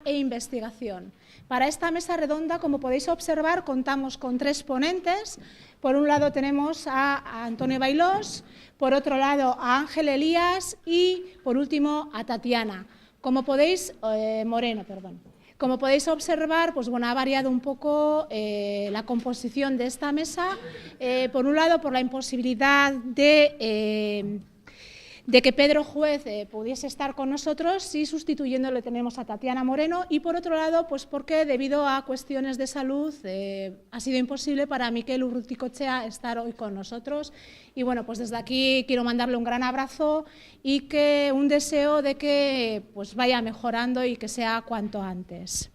e investigación. Para esta mesa redonda, como podéis observar, contamos con 3 ponentes. Por un lado tenemos a Antonio Bailós, por otro lado a Ángel Elías y, por último, a Tatiana Moreno. Como podéis observar, pues bueno, ha variado un poco la composición de esta mesa. Por un lado, por la imposibilidad de que Pedro Juez pudiese estar con nosotros y sustituyéndole tenemos a Tatiana Moreno, y por otro lado, pues porque debido a cuestiones de salud ha sido imposible para Mikel Urruticochea estar hoy con nosotros. Y bueno, pues desde aquí quiero mandarle un gran abrazo y un deseo de que pues vaya mejorando y que sea cuanto antes.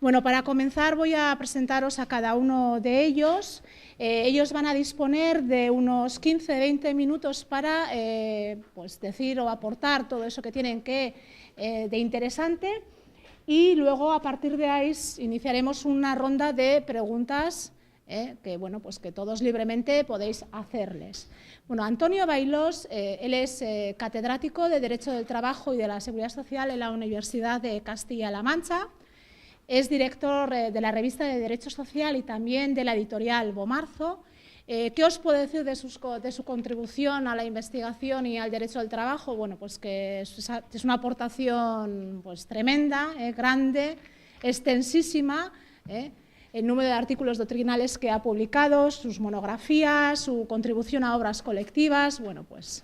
Bueno, para comenzar voy a presentaros a cada uno de ellos. Ellos van a disponer de unos 15-20 minutos para pues decir o aportar todo eso que tienen de interesante, y luego a partir de ahí iniciaremos una ronda de preguntas que, bueno, pues que todos libremente podéis hacerles. Bueno, Antonio Bailós, él es catedrático de Derecho del Trabajo y de la Seguridad Social en la Universidad de Castilla-La Mancha. Es director de la revista de Derecho Social y también de la editorial Bomarzo. ¿Qué os puedo decir de su contribución a la investigación y al derecho del trabajo? Bueno, pues que es una aportación pues tremenda, grande, extensísima, el número de artículos doctrinales que ha publicado, sus monografías, su contribución a obras colectivas. Bueno, pues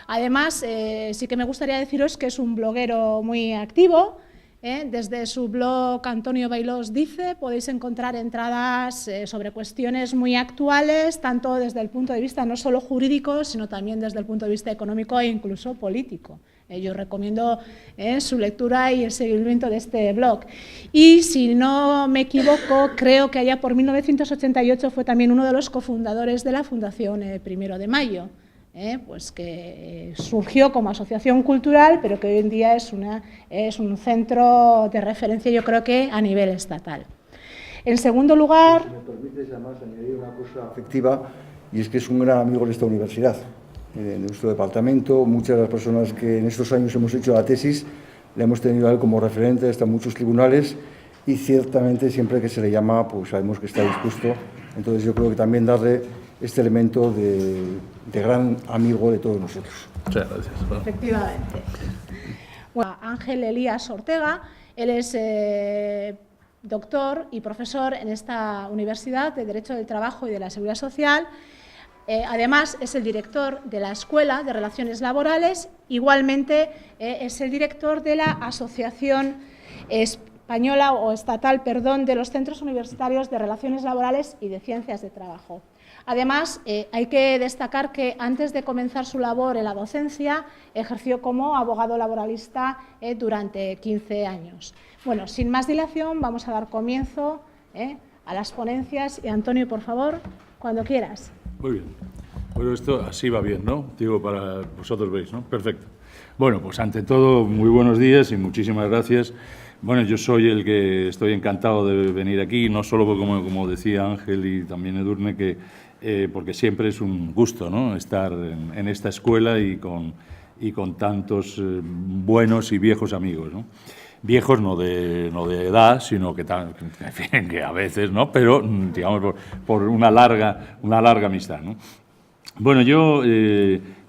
además sí que me gustaría deciros que es un bloguero muy activo. Desde su blog Antonio Bailós Dice podéis encontrar entradas sobre cuestiones muy actuales, tanto desde el punto de vista no solo jurídico, sino también desde el punto de vista económico e incluso político. Yo recomiendo su lectura y el seguimiento de este blog. Y si no me equivoco, creo que allá por 1988 fue también uno de los cofundadores de la Fundación 1 de Mayo. Pues que surgió como asociación cultural, pero que hoy en día es un centro de referencia, yo creo que a nivel estatal. En segundo lugar... Si me permites, además, añadir una cosa afectiva, y es que es un gran amigo de esta universidad, de nuestro departamento. Muchas de las personas que en estos años hemos hecho la tesis le hemos tenido a él como referente hasta muchos tribunales, y ciertamente siempre que se le llama, pues sabemos que está dispuesto. Entonces yo creo que también darle este elemento de gran amigo de todos nosotros. Muchas gracias. Efectivamente. Bueno, Ángel Elías Ortega, él es doctor y profesor en esta Universidad de Derecho del Trabajo y de la Seguridad Social. Además, es el director de la Escuela de Relaciones Laborales. Igualmente, es el director de la Asociación Española o Estatal, perdón, de los Centros Universitarios de Relaciones Laborales y de Ciencias de Trabajo. Además, hay que destacar que antes de comenzar su labor en la docencia, ejerció como abogado laboralista durante 15 años. Bueno, sin más dilación, vamos a dar comienzo a las ponencias. Y Antonio, por favor, cuando quieras. Muy bien. Bueno, esto así va bien, ¿no? Digo, para vosotros veis, ¿no? Perfecto. Bueno, pues ante todo, muy buenos días y muchísimas gracias. Bueno, yo soy el que estoy encantado de venir aquí, no solo como decía Ángel y también Edurne, porque siempre es un gusto, ¿no?, estar en esta escuela y con tantos buenos y viejos amigos, ¿no? Viejos no de edad, sino que a veces, ¿no?, pero digamos por una larga amistad, ¿no? Bueno, yo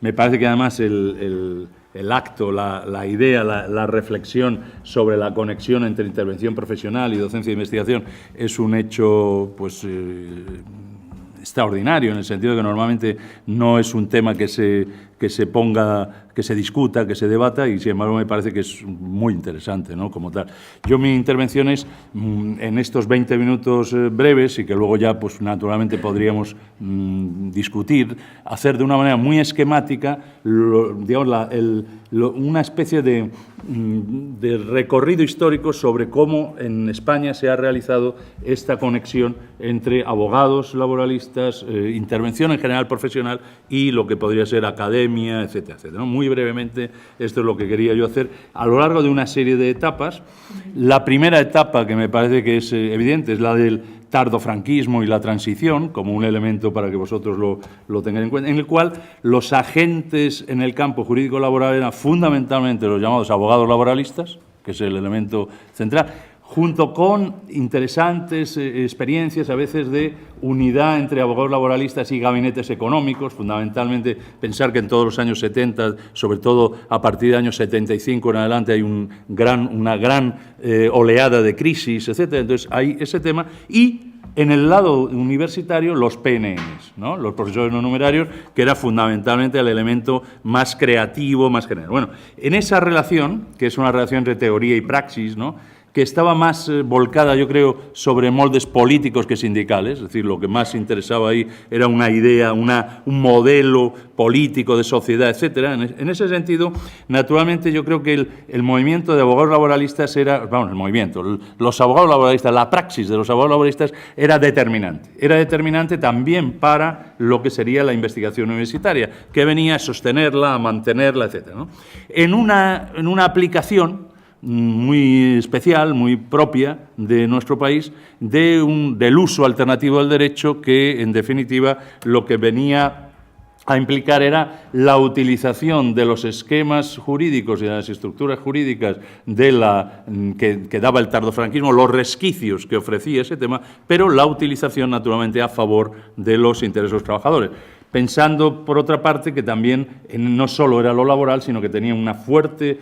me parece que además el acto, la idea, la reflexión sobre la conexión entre intervención profesional y docencia e investigación es un hecho, pues, extraordinario, en el sentido de que normalmente no es un tema que se ponga, que se discuta, que se debata, y sin embargo me parece que es muy interesante, ¿no?, como tal. Yo mi intervención es en estos 20 minutos breves, y que luego ya pues naturalmente podríamos discutir, hacer de una manera muy esquemática una especie de recorrido histórico sobre cómo en España se ha realizado esta conexión entre abogados laboralistas, intervención en general profesional y lo que podría ser academia, etcétera, etcétera, ¿no? Muy brevemente, esto es lo que quería yo hacer a lo largo de una serie de etapas. La primera etapa, que me parece que es evidente, es la del tardofranquismo y la transición, como un elemento para que vosotros lo tengáis en cuenta, en el cual los agentes en el campo jurídico laboral eran fundamentalmente los llamados abogados laboralistas, que es el elemento central, junto con interesantes experiencias a veces de unidad entre abogados laboralistas y gabinetes económicos, fundamentalmente pensar que en todos los años 70, sobre todo a partir de años 75 en adelante, hay una gran oleada de crisis, etcétera. Entonces hay ese tema y en el lado universitario, los PNNs, ¿no? Los profesores no numerarios, que era fundamentalmente el elemento más creativo, más general. Bueno, en esa relación, que es una relación entre teoría y praxis, ¿no?, que estaba más volcada, yo creo, sobre moldes políticos que sindicales, es decir, lo que más interesaba ahí era una idea, un modelo político de sociedad, etcétera. En ese sentido, naturalmente, yo creo que el movimiento de abogados laboralistas era, vamos, el movimiento, los abogados laboralistas, la praxis de los abogados laboralistas era determinante. Era determinante también para lo que sería la investigación universitaria, que venía a sostenerla, a mantenerla, etcétera, ¿no? En una aplicación muy especial, muy propia de nuestro país, del uso alternativo del derecho que, en definitiva, lo que venía a implicar era la utilización de los esquemas jurídicos y de las estructuras jurídicas que daba el tardofranquismo, los resquicios que ofrecía ese tema, pero la utilización, naturalmente, a favor de los intereses de los trabajadores. Pensando, por otra parte, que también no solo era lo laboral, sino que tenía una fuerte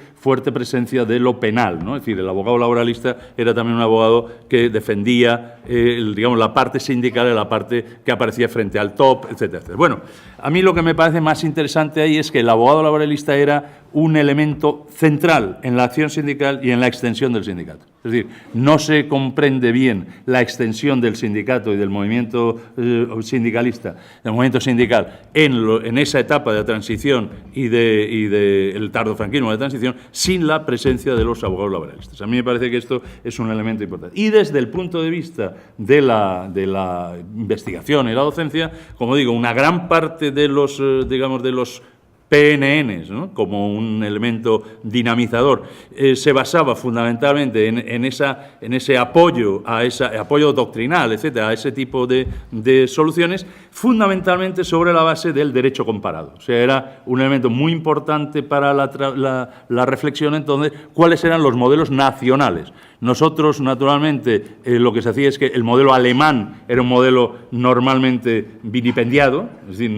presencia de lo penal, ¿no? Es decir, el abogado laboralista era también un abogado que defendía, digamos, la parte sindical, la parte que aparecía frente al top, etcétera, etcétera. Bueno, a mí lo que me parece más interesante ahí es que el abogado laboralista era un elemento central en la acción sindical y en la extensión del sindicato. Es decir, no se comprende bien la extensión del sindicato y del movimiento sindicalista, del movimiento sindical, en esa etapa de transición y del tardofranquismo de transición, sin la presencia de los abogados laboralistas. A mí me parece que esto es un elemento importante. Y desde el punto de vista de la investigación y la docencia, como digo, una gran parte de los, digamos, de los PNNs, ¿no?, como un elemento dinamizador, se basaba fundamentalmente en ese apoyo, apoyo doctrinal, etcétera, a ese tipo de soluciones, fundamentalmente sobre la base del derecho comparado. O sea, era un elemento muy importante para la reflexión, entonces, cuáles eran los modelos nacionales. Nosotros, naturalmente, lo que se hacía es que el modelo alemán era un modelo normalmente vilipendiado, es decir,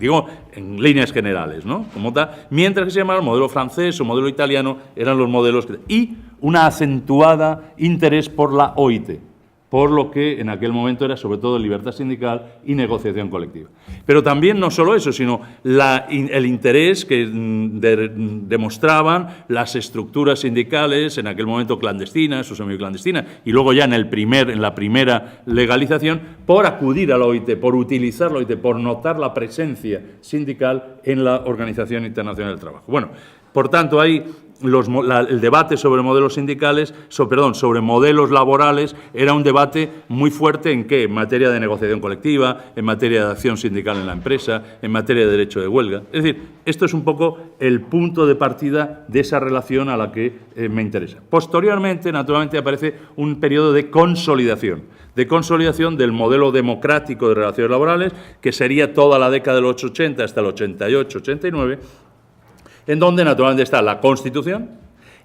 digo, en líneas generales, ¿no?, como tal, mientras que se llamaba el modelo francés o modelo italiano, eran los modelos y una acentuada interés por la OIT, por lo que en aquel momento era sobre todo libertad sindical y negociación colectiva. Pero también no solo eso, sino el interés que demostraban las estructuras sindicales, en aquel momento clandestinas o semiclandestinas, y luego ya en la primera legalización, por acudir a la OIT, por utilizar la OIT, por notar la presencia sindical en la Organización Internacional del Trabajo. Bueno, por tanto, hay el debate sobre modelos sindicales, sobre modelos laborales, era un debate muy fuerte en qué, en materia de negociación colectiva, en materia de acción sindical en la empresa, en materia de derecho de huelga. Es decir, esto es un poco el punto de partida de esa relación a la que me interesa. Posteriormente, naturalmente, aparece un periodo de consolidación del modelo democrático de relaciones laborales, que sería toda la década de los 80 hasta el 88, 89, en donde naturalmente está la Constitución,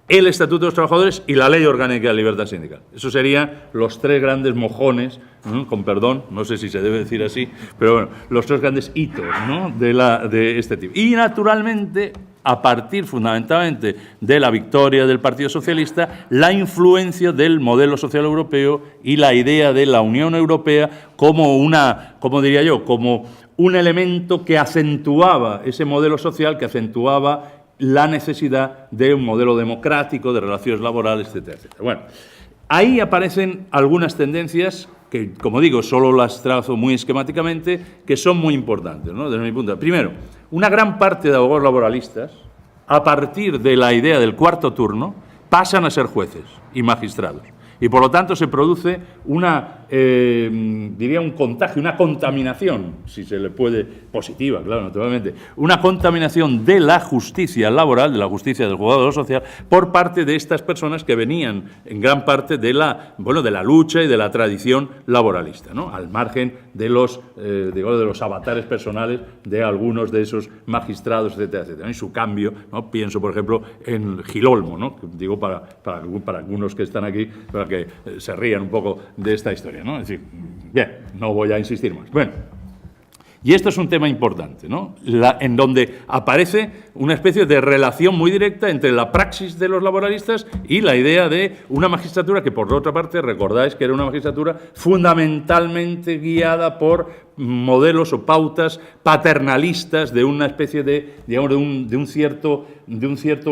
el Estatuto de los Trabajadores y la Ley Orgánica de Libertad Sindical. Esos serían los tres grandes mojones, con perdón, no sé si se debe decir así, pero bueno, los tres grandes hitos, ¿no?, de este tipo. Y naturalmente, a partir fundamentalmente de la victoria del Partido Socialista, la influencia del modelo social europeo y la idea de la Unión Europea como como un elemento que acentuaba ese modelo social, que acentuaba la necesidad de un modelo democrático, de relaciones laborales, etcétera, etcétera. Bueno, ahí aparecen algunas tendencias que, como digo, solo las trazo muy esquemáticamente, que son muy importantes, ¿no?, desde mi punto de vista. Primero, una gran parte de abogados laboralistas, a partir de la idea del cuarto turno, pasan a ser jueces y magistrados. Y, por lo tanto, se produce una diría, un contagio, una contaminación, si se le puede, positiva, claro, naturalmente, una contaminación de la justicia laboral, de la justicia del juzgado de lo social, por parte de estas personas que venían en gran parte de la lucha y de la tradición laboralista, ¿no? Al margen de los avatares personales de algunos de esos magistrados, etcétera, etcétera. Y su cambio, ¿no? Pienso, por ejemplo, en Gil Olmo, ¿no? Digo para algunos que están aquí, para que se rían un poco de esta historia, ¿no? Es decir, bien, no voy a insistir más. Bueno, y esto es un tema importante, ¿no? En donde aparece una especie de relación muy directa entre la praxis de los laboralistas y la idea de una magistratura que, por otra parte, recordáis que era una magistratura fundamentalmente guiada por modelos o pautas paternalistas de una especie de, digamos, de un cierto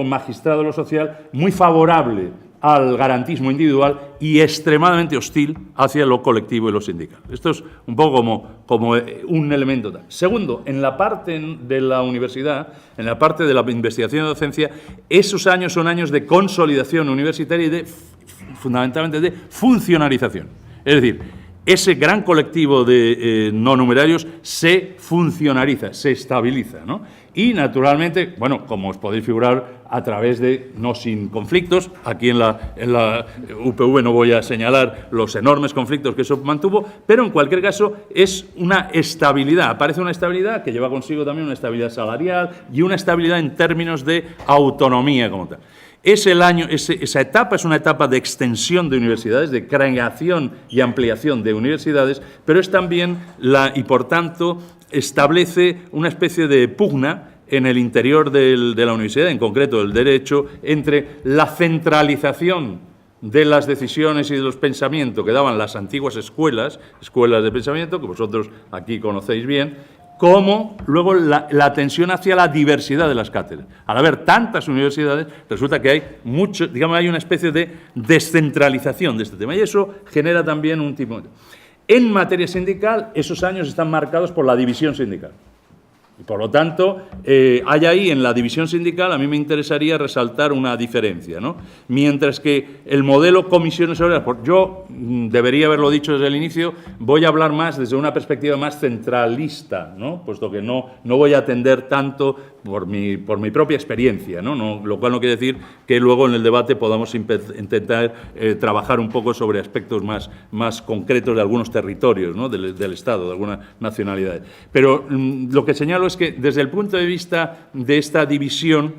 magistrado de lo social muy favorable al garantismo individual y extremadamente hostil hacia lo colectivo y lo sindical. Esto es un poco como un elemento tal. Segundo, en la parte de la universidad, en la parte de la investigación y docencia, esos años son años de consolidación universitaria y fundamentalmente de funcionarización. Es decir, ese gran colectivo de no numerarios se funcionariza, se estabiliza, ¿no? Y, naturalmente, bueno, como os podéis figurar, a través de, no sin conflictos, aquí en la UPV no voy a señalar los enormes conflictos que eso mantuvo, pero en cualquier caso es una estabilidad, aparece una estabilidad que lleva consigo también una estabilidad salarial y una estabilidad en términos de autonomía como tal. Esa etapa es una etapa de extensión de universidades, de creación y ampliación de universidades, pero es también y por tanto establece una especie de pugna en el interior de la universidad, en concreto del derecho, entre la centralización de las decisiones y de los pensamientos que daban las antiguas escuelas de pensamiento, que vosotros aquí conocéis bien, como luego la tensión hacia la diversidad de las cátedras. Al haber tantas universidades, resulta que hay una especie de descentralización de este tema, y eso genera también un tipo de... En materia sindical, esos años están marcados por la división sindical. Y por lo tanto, hay ahí en la división sindical, a mí me interesaría resaltar una diferencia, ¿no? Mientras que el modelo comisiones obreras, yo debería haberlo dicho desde el inicio, voy a hablar más desde una perspectiva más centralista, ¿no? Puesto que no voy a atender tanto por mi propia experiencia, ¿no? Lo cual no quiere decir que luego en el debate podamos intentar trabajar un poco sobre aspectos más concretos de algunos territorios, ¿no? del Estado, de algunas nacionalidades. Pero lo que señalo es que desde el punto de vista de esta división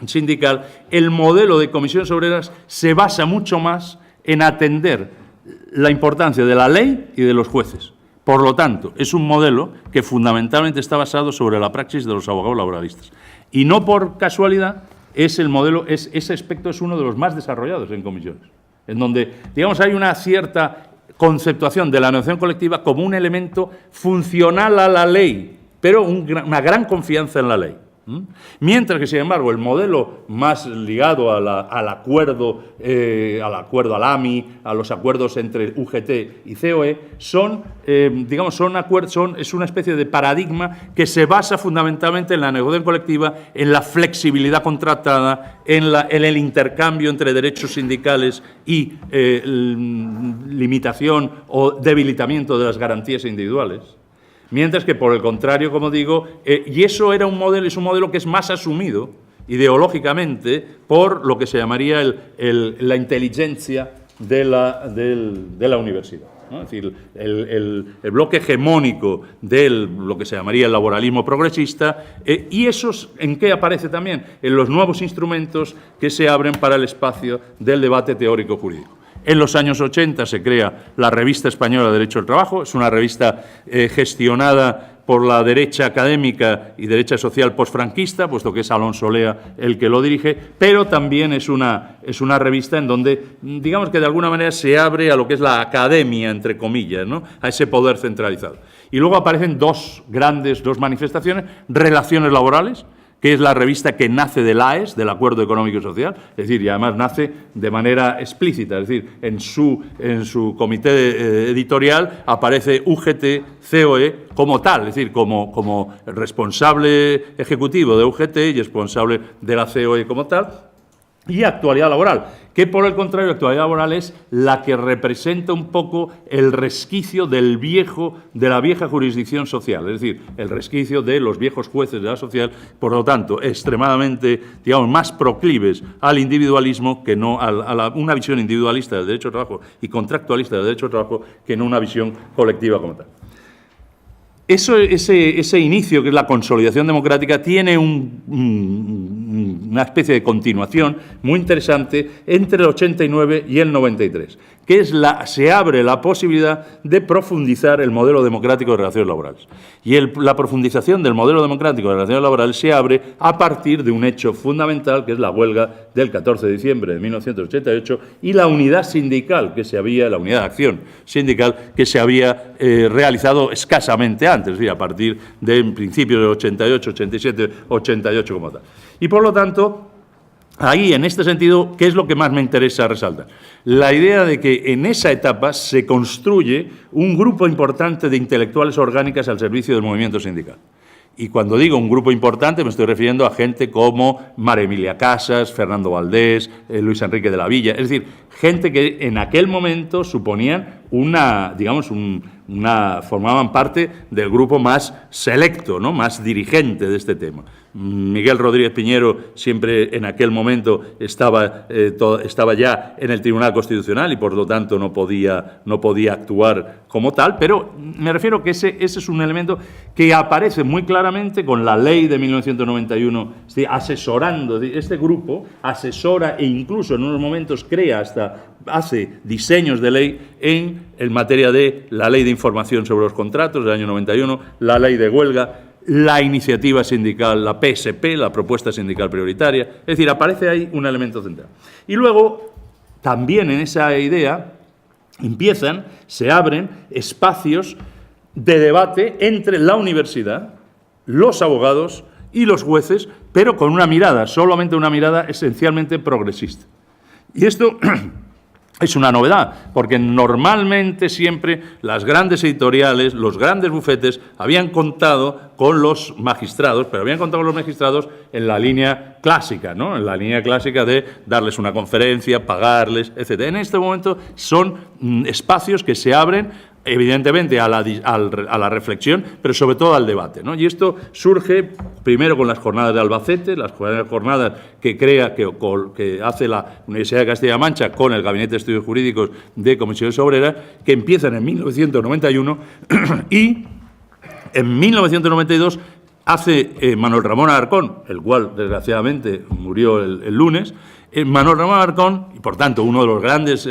sindical, el modelo de comisiones obreras se basa mucho más en atender la importancia de la ley y de los jueces. Por lo tanto, es un modelo que fundamentalmente está basado sobre la praxis de los abogados laboralistas. Y no por casualidad, ese aspecto es uno de los más desarrollados en comisiones, en donde, digamos, hay una cierta conceptuación de la negociación colectiva como un elemento funcional a la ley, pero una gran confianza en la ley. Mientras que, sin embargo, el modelo más ligado al acuerdo al AMI, a los acuerdos entre UGT y COE, es una especie de paradigma que se basa fundamentalmente en la negociación colectiva, en la flexibilidad contratada, en el intercambio entre derechos sindicales y limitación o debilitamiento de las garantías individuales. Mientras que, por el contrario, como digo, y eso es un modelo que es más asumido ideológicamente por lo que se llamaría la inteligencia de la universidad, ¿no? Es decir, el bloque hegemónico de lo que se llamaría el laboralismo progresista, y eso ¿en qué aparece también? En los nuevos instrumentos que se abren para el espacio del debate teórico jurídico. En los años 80 se crea la Revista Española de Derecho del Trabajo, es una revista gestionada por la derecha académica y derecha social posfranquista, puesto que es Alonso Lea el que lo dirige, pero también es una revista en donde, digamos que de alguna manera se abre a lo que es la academia, entre comillas, ¿no? A ese poder centralizado. Y luego aparecen dos manifestaciones, Relaciones Laborales, que es la revista que nace del AES, del Acuerdo Económico y Social, es decir, y además nace de manera explícita, es decir, en su comité editorial aparece UGT, COE como tal, es decir, como responsable ejecutivo de UGT y responsable de la COE como tal, y actualidad laboral, que por el contrario, actualidad laboral es la que representa un poco el resquicio de la vieja jurisdicción social, es decir, el resquicio de los viejos jueces de la social, por lo tanto, extremadamente, digamos, más proclives al individualismo que no una visión individualista del derecho al trabajo y contractualista del derecho al trabajo que no una visión colectiva como tal. Ese inicio, que es la consolidación democrática, tiene una especie de continuación muy interesante entre el 89 y el 93, que es se abre la posibilidad de profundizar el modelo democrático de relaciones laborales. Y la profundización del modelo democrático de relaciones laborales se abre a partir de un hecho fundamental, que es la huelga del 14 de diciembre de 1988 y la unidad sindical la unidad de acción sindical que se había realizado escasamente antes, es decir, a partir de principios del 88, 87, 88 como tal. Y por lo tanto, ahí, en este sentido, ¿qué es lo que más me interesa resaltar? La idea de que en esa etapa se construye un grupo importante de intelectuales orgánicas al servicio del movimiento sindical. Y cuando digo un grupo importante me estoy refiriendo a gente como María Emilia Casas, Fernando Valdés, Luis Enrique de la Villa, es decir, gente que en aquel momento suponían formaban parte del grupo más selecto, ¿no?, más dirigente de este tema. Miguel Rodríguez Piñero siempre en aquel momento estaba ya en el Tribunal Constitucional y por lo tanto no podía actuar como tal, pero me refiero que ese es un elemento que aparece muy claramente con la ley de 1991, asesorando. Este grupo asesora e incluso en unos momentos hace diseños de ley en materia de la ley de información sobre los contratos del año 91, la ley de huelga, la iniciativa sindical, la PSP, la propuesta sindical prioritaria. Es decir, aparece ahí un elemento central. Y luego, también en esa idea, se abren espacios de debate entre la universidad, los abogados y los jueces, pero con una mirada, solamente una mirada esencialmente progresista. Y esto es una novedad, porque normalmente siempre las grandes editoriales, los grandes bufetes, habían contado con los magistrados, pero habían contado con los magistrados en la línea clásica, ¿no?, en la línea clásica de darles una conferencia, pagarles, etc. En este momento son espacios que se abren evidentemente a la reflexión, pero sobre todo al debate, ¿no? Y esto surge primero con las jornadas de Albacete, las jornadas que hace la Universidad de Castilla-La Mancha con el Gabinete de Estudios Jurídicos de Comisiones Obreras, que empiezan en 1991 y en 1992 hace Manuel Ramón Alarcón, el cual desgraciadamente murió el lunes, Manuel Ramón Alarcón, y por tanto uno de los grandes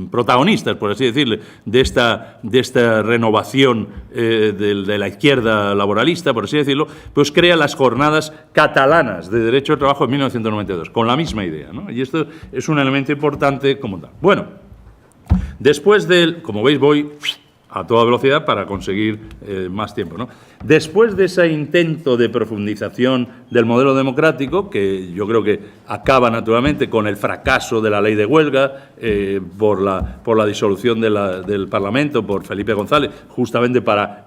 protagonistas, por así decirle, de esta renovación de la izquierda laboralista, por así decirlo, pues crea las jornadas catalanas de derecho al trabajo en 1992, con la misma idea, ¿no? Y esto es un elemento importante como tal. Bueno, después como veis, voy a toda velocidad para conseguir más tiempo, ¿no? Después de ese intento de profundización del modelo democrático, que yo creo que acaba naturalmente con el fracaso de la ley de huelga por la disolución del Parlamento por Felipe González, justamente para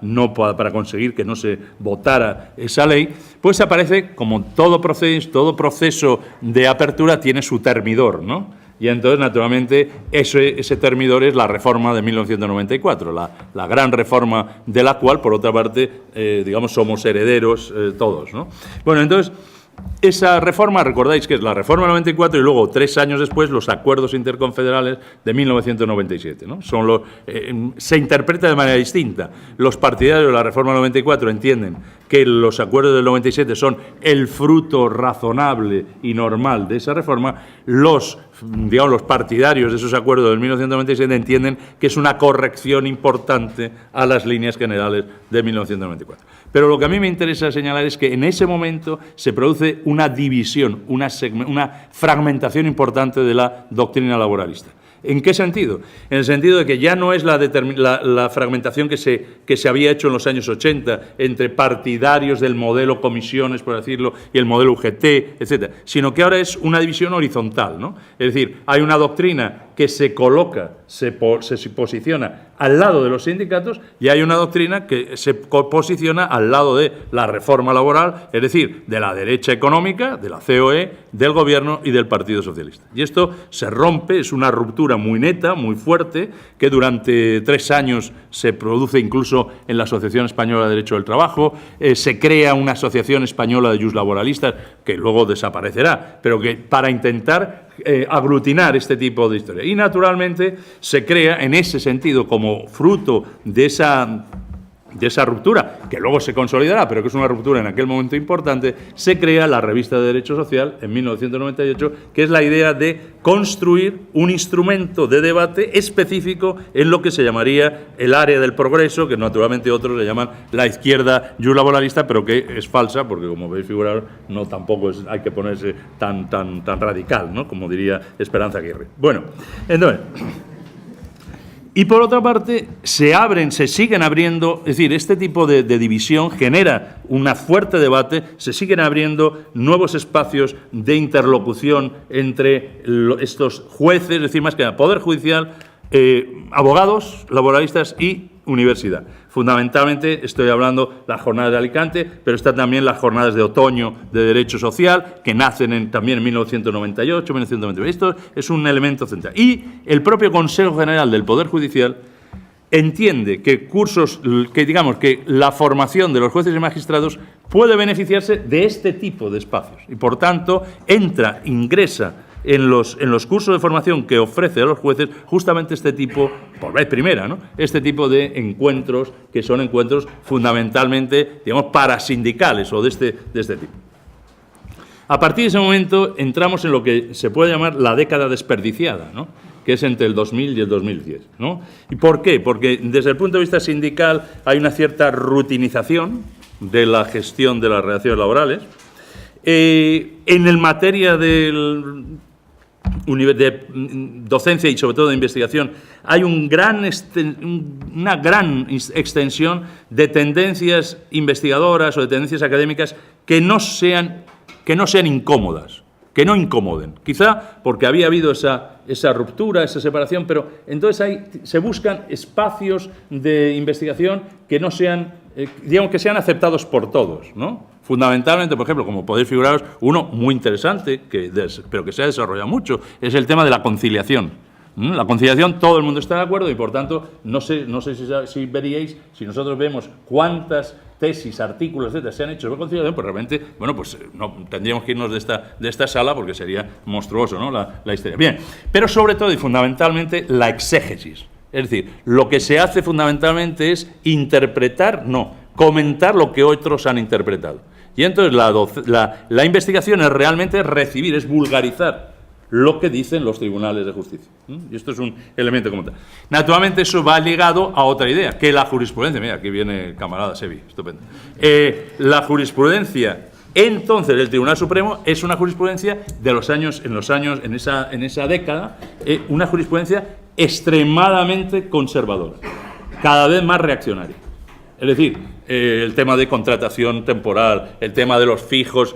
conseguir que no se votara esa ley, pues aparece, como todo proceso de apertura tiene su termidor, ¿no? Y entonces, naturalmente, ese termidor es la reforma de 1994, la gran reforma de la cual, por otra parte, somos herederos todos, ¿no? Bueno, entonces, esa reforma, recordáis que es la reforma del 94 y luego, 3 años después, los acuerdos interconfederales de 1997, ¿no? Se interpreta de manera distinta. Los partidarios de la reforma del 94 entienden que los acuerdos del 97 son el fruto razonable y normal de esa reforma. Los partidarios de esos acuerdos del 1997 entienden que es una corrección importante a las líneas generales de 1994. Pero lo que a mí me interesa señalar es que en ese momento se produce una división, una fragmentación importante de la doctrina laboralista. ¿En qué sentido? En el sentido de que ya no es la fragmentación que se había hecho en los años 80 entre partidarios del modelo comisiones, por decirlo, y el modelo UGT, etcétera, sino que ahora es una división horizontal, ¿no? Es decir, hay una doctrina que se coloca, se posiciona al lado de los sindicatos, y hay una doctrina que se posiciona al lado de la reforma laboral, es decir, de la derecha económica, de la COE, del Gobierno y del Partido Socialista. Y esto se rompe, es una ruptura muy neta, muy fuerte, que durante 3 años se produce incluso en la Asociación Española de Derecho del Trabajo, se crea una Asociación Española de Laboralistas, que luego desaparecerá, pero que para intentar aglutinar este tipo de historia. Y, naturalmente, se crea en ese sentido, como fruto de esa ruptura, que luego se consolidará, pero que es una ruptura en aquel momento importante, se crea la Revista de Derecho Social en 1998, que es la idea de construir un instrumento de debate específico en lo que se llamaría el área del progreso, que naturalmente otros le llaman la izquierda laboralista, pero que es falsa, porque como veis figurar, no tampoco hay que ponerse tan radical, ¿no?, como diría Esperanza Aguirre. Bueno, entonces... Y, por otra parte, se siguen abriendo, es decir, este tipo de división genera un fuerte debate, se siguen abriendo nuevos espacios de interlocución entre estos jueces, es decir, más que nada, Poder Judicial, abogados, laboralistas y universidad. Fundamentalmente estoy hablando de las jornadas de Alicante, pero están también las jornadas de otoño de Derecho Social, que nacen también en 1998, 1999. Esto es un elemento central. Y el propio Consejo General del Poder Judicial entiende que que la formación de los jueces y magistrados puede beneficiarse de este tipo de espacios. Y, por tanto, ingresa en los cursos de formación que ofrece a los jueces justamente este tipo, por vez primera, ¿no?, este tipo de encuentros, que son encuentros fundamentalmente, digamos, parasindicales o de este tipo. A partir de ese momento entramos en lo que se puede llamar la década desperdiciada, ¿no?, que es entre el 2000 y el 2010, ¿no? ¿Y por qué? Porque desde el punto de vista sindical hay una cierta rutinización de la gestión de las relaciones laborales. En el materia de docencia y sobre todo de investigación hay una gran extensión de tendencias investigadoras o de tendencias académicas que no sean incómodas, que no incomoden. Quizá porque había habido esa ruptura, esa separación, pero entonces se buscan espacios de investigación que no sean, digamos, que sean aceptados por todos, ¿no? Fundamentalmente, por ejemplo, como podéis figuraros, uno muy interesante, pero que se ha desarrollado mucho, es el tema de la conciliación. La conciliación, todo el mundo está de acuerdo y, por tanto, no sé si veríais, si nosotros vemos cuántas tesis, artículos, etcétera, se han hecho sobre conciliación, pues realmente, bueno, pues no tendríamos que irnos de esta sala porque sería monstruoso, ¿no?, la historia. Bien, pero sobre todo y fundamentalmente la exégesis. Es decir, lo que se hace fundamentalmente es comentar lo que otros han interpretado. Y entonces la investigación es realmente recibir, es vulgarizar lo que dicen los tribunales de justicia. Y esto es un elemento como tal. Naturalmente eso va ligado a otra idea, que la jurisprudencia, mira, aquí viene el camarada Sevi, estupendo. La jurisprudencia, entonces, del Tribunal Supremo es una jurisprudencia en esa década, una jurisprudencia extremadamente conservadora, cada vez más reaccionaria. Es decir, el tema de contratación temporal, el tema de los fijos,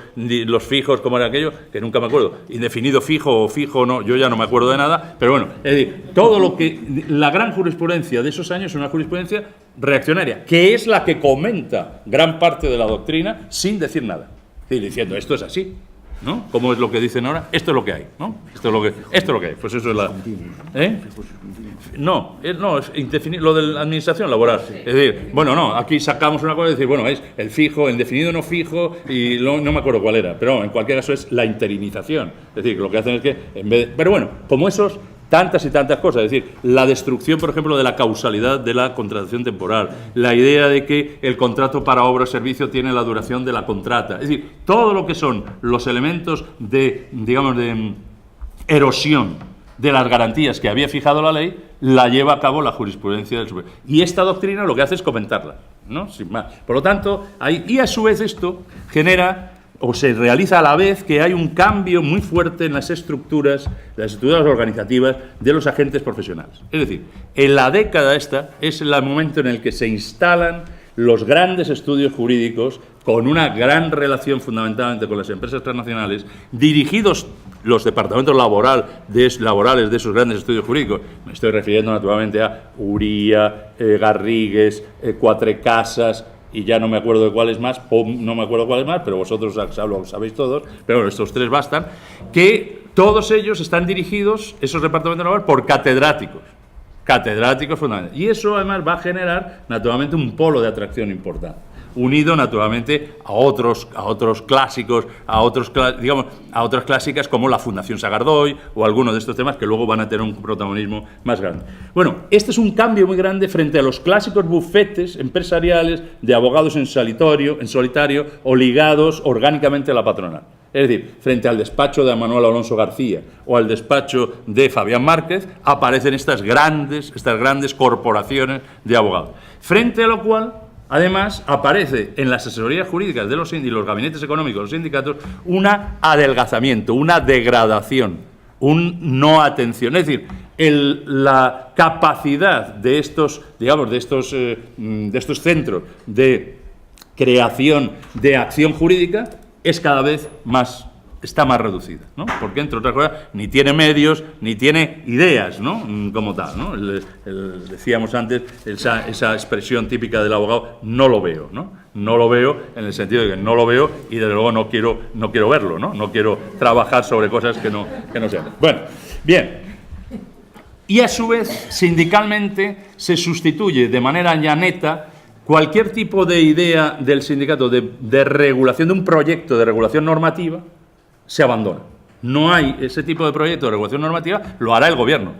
¿cómo era aquello? Que nunca me acuerdo. Indefinido fijo o fijo no, yo ya no me acuerdo de nada, pero bueno, es decir, la gran jurisprudencia de esos años es una jurisprudencia reaccionaria, que es la que comenta gran parte de la doctrina sin decir nada. Es decir, diciendo, esto es así, ¿no? ¿Cómo es lo que dicen ahora? Esto es lo que hay, ¿no? Esto es lo que hay. Pues eso es la... No, es indefinido, lo de la administración laboral. Sí. Es decir, bueno, no, aquí sacamos una cosa y decir, bueno, es el fijo, el indefinido no fijo, y no me acuerdo cuál era, pero en cualquier caso es la interinización. Es decir, lo que hacen es que, en vez de... Pero bueno, como esos... tantas y tantas cosas, es decir, la destrucción, por ejemplo, de la causalidad de la contratación temporal, la idea de que el contrato para obra o servicio tiene la duración de la contrata, es decir, todo lo que son los elementos de erosión de las garantías que había fijado la ley, la lleva a cabo la jurisprudencia del Supremo. Y esta doctrina lo que hace es comentarla, ¿no? Sin más. Por lo tanto, y a su vez esto genera... o se realiza a la vez que hay un cambio muy fuerte en las estructuras organizativas de los agentes profesionales. Es decir, en la década esta es el momento en el que se instalan los grandes estudios jurídicos, con una gran relación fundamentalmente con las empresas transnacionales, dirigidos los departamentos laborales de esos grandes estudios jurídicos. Me estoy refiriendo naturalmente a Uría, Garrigues, Cuatrecasas, y ya no me acuerdo de cuáles más, no me acuerdo cuáles más, pero vosotros lo sabéis todos, pero bueno, estos 3 bastan, que todos ellos están dirigidos, esos departamentos laborales, por catedráticos fundamentales. Y eso además va a generar naturalmente un polo de atracción importante, unido naturalmente a otros clásicos, a otras clásicas como la Fundación Sagardoy o algunos de estos temas que luego van a tener un protagonismo más grande. Bueno, este es un cambio muy grande frente a los clásicos bufetes empresariales de abogados en solitario o ligados orgánicamente a la patronal. Es decir, frente al despacho de Manuel Alonso García o al despacho de Fabián Márquez, aparecen estas grandes corporaciones de abogados. Frente a lo cual, además, aparece en las asesorías jurídicas de los gabinetes económicos de los sindicatos un adelgazamiento, una degradación, un no atención. Es decir, la capacidad de estos centros de creación de acción jurídica es cada vez está más reducida, ¿no? Porque, entre otras cosas, ni tiene medios, ni tiene ideas, ¿no? Como tal, ¿no? Decíamos antes, esa expresión típica del abogado, no lo veo, ¿no? No lo veo en el sentido de que no lo veo y, desde luego, no quiero verlo, ¿no? No quiero trabajar sobre cosas que no sean. Bueno, bien. Y, a su vez, sindicalmente se sustituye de manera ya neta cualquier tipo de idea del sindicato de regulación, de un proyecto de regulación normativa, se abandona. No hay ese tipo de proyecto de regulación normativa, lo hará el gobierno.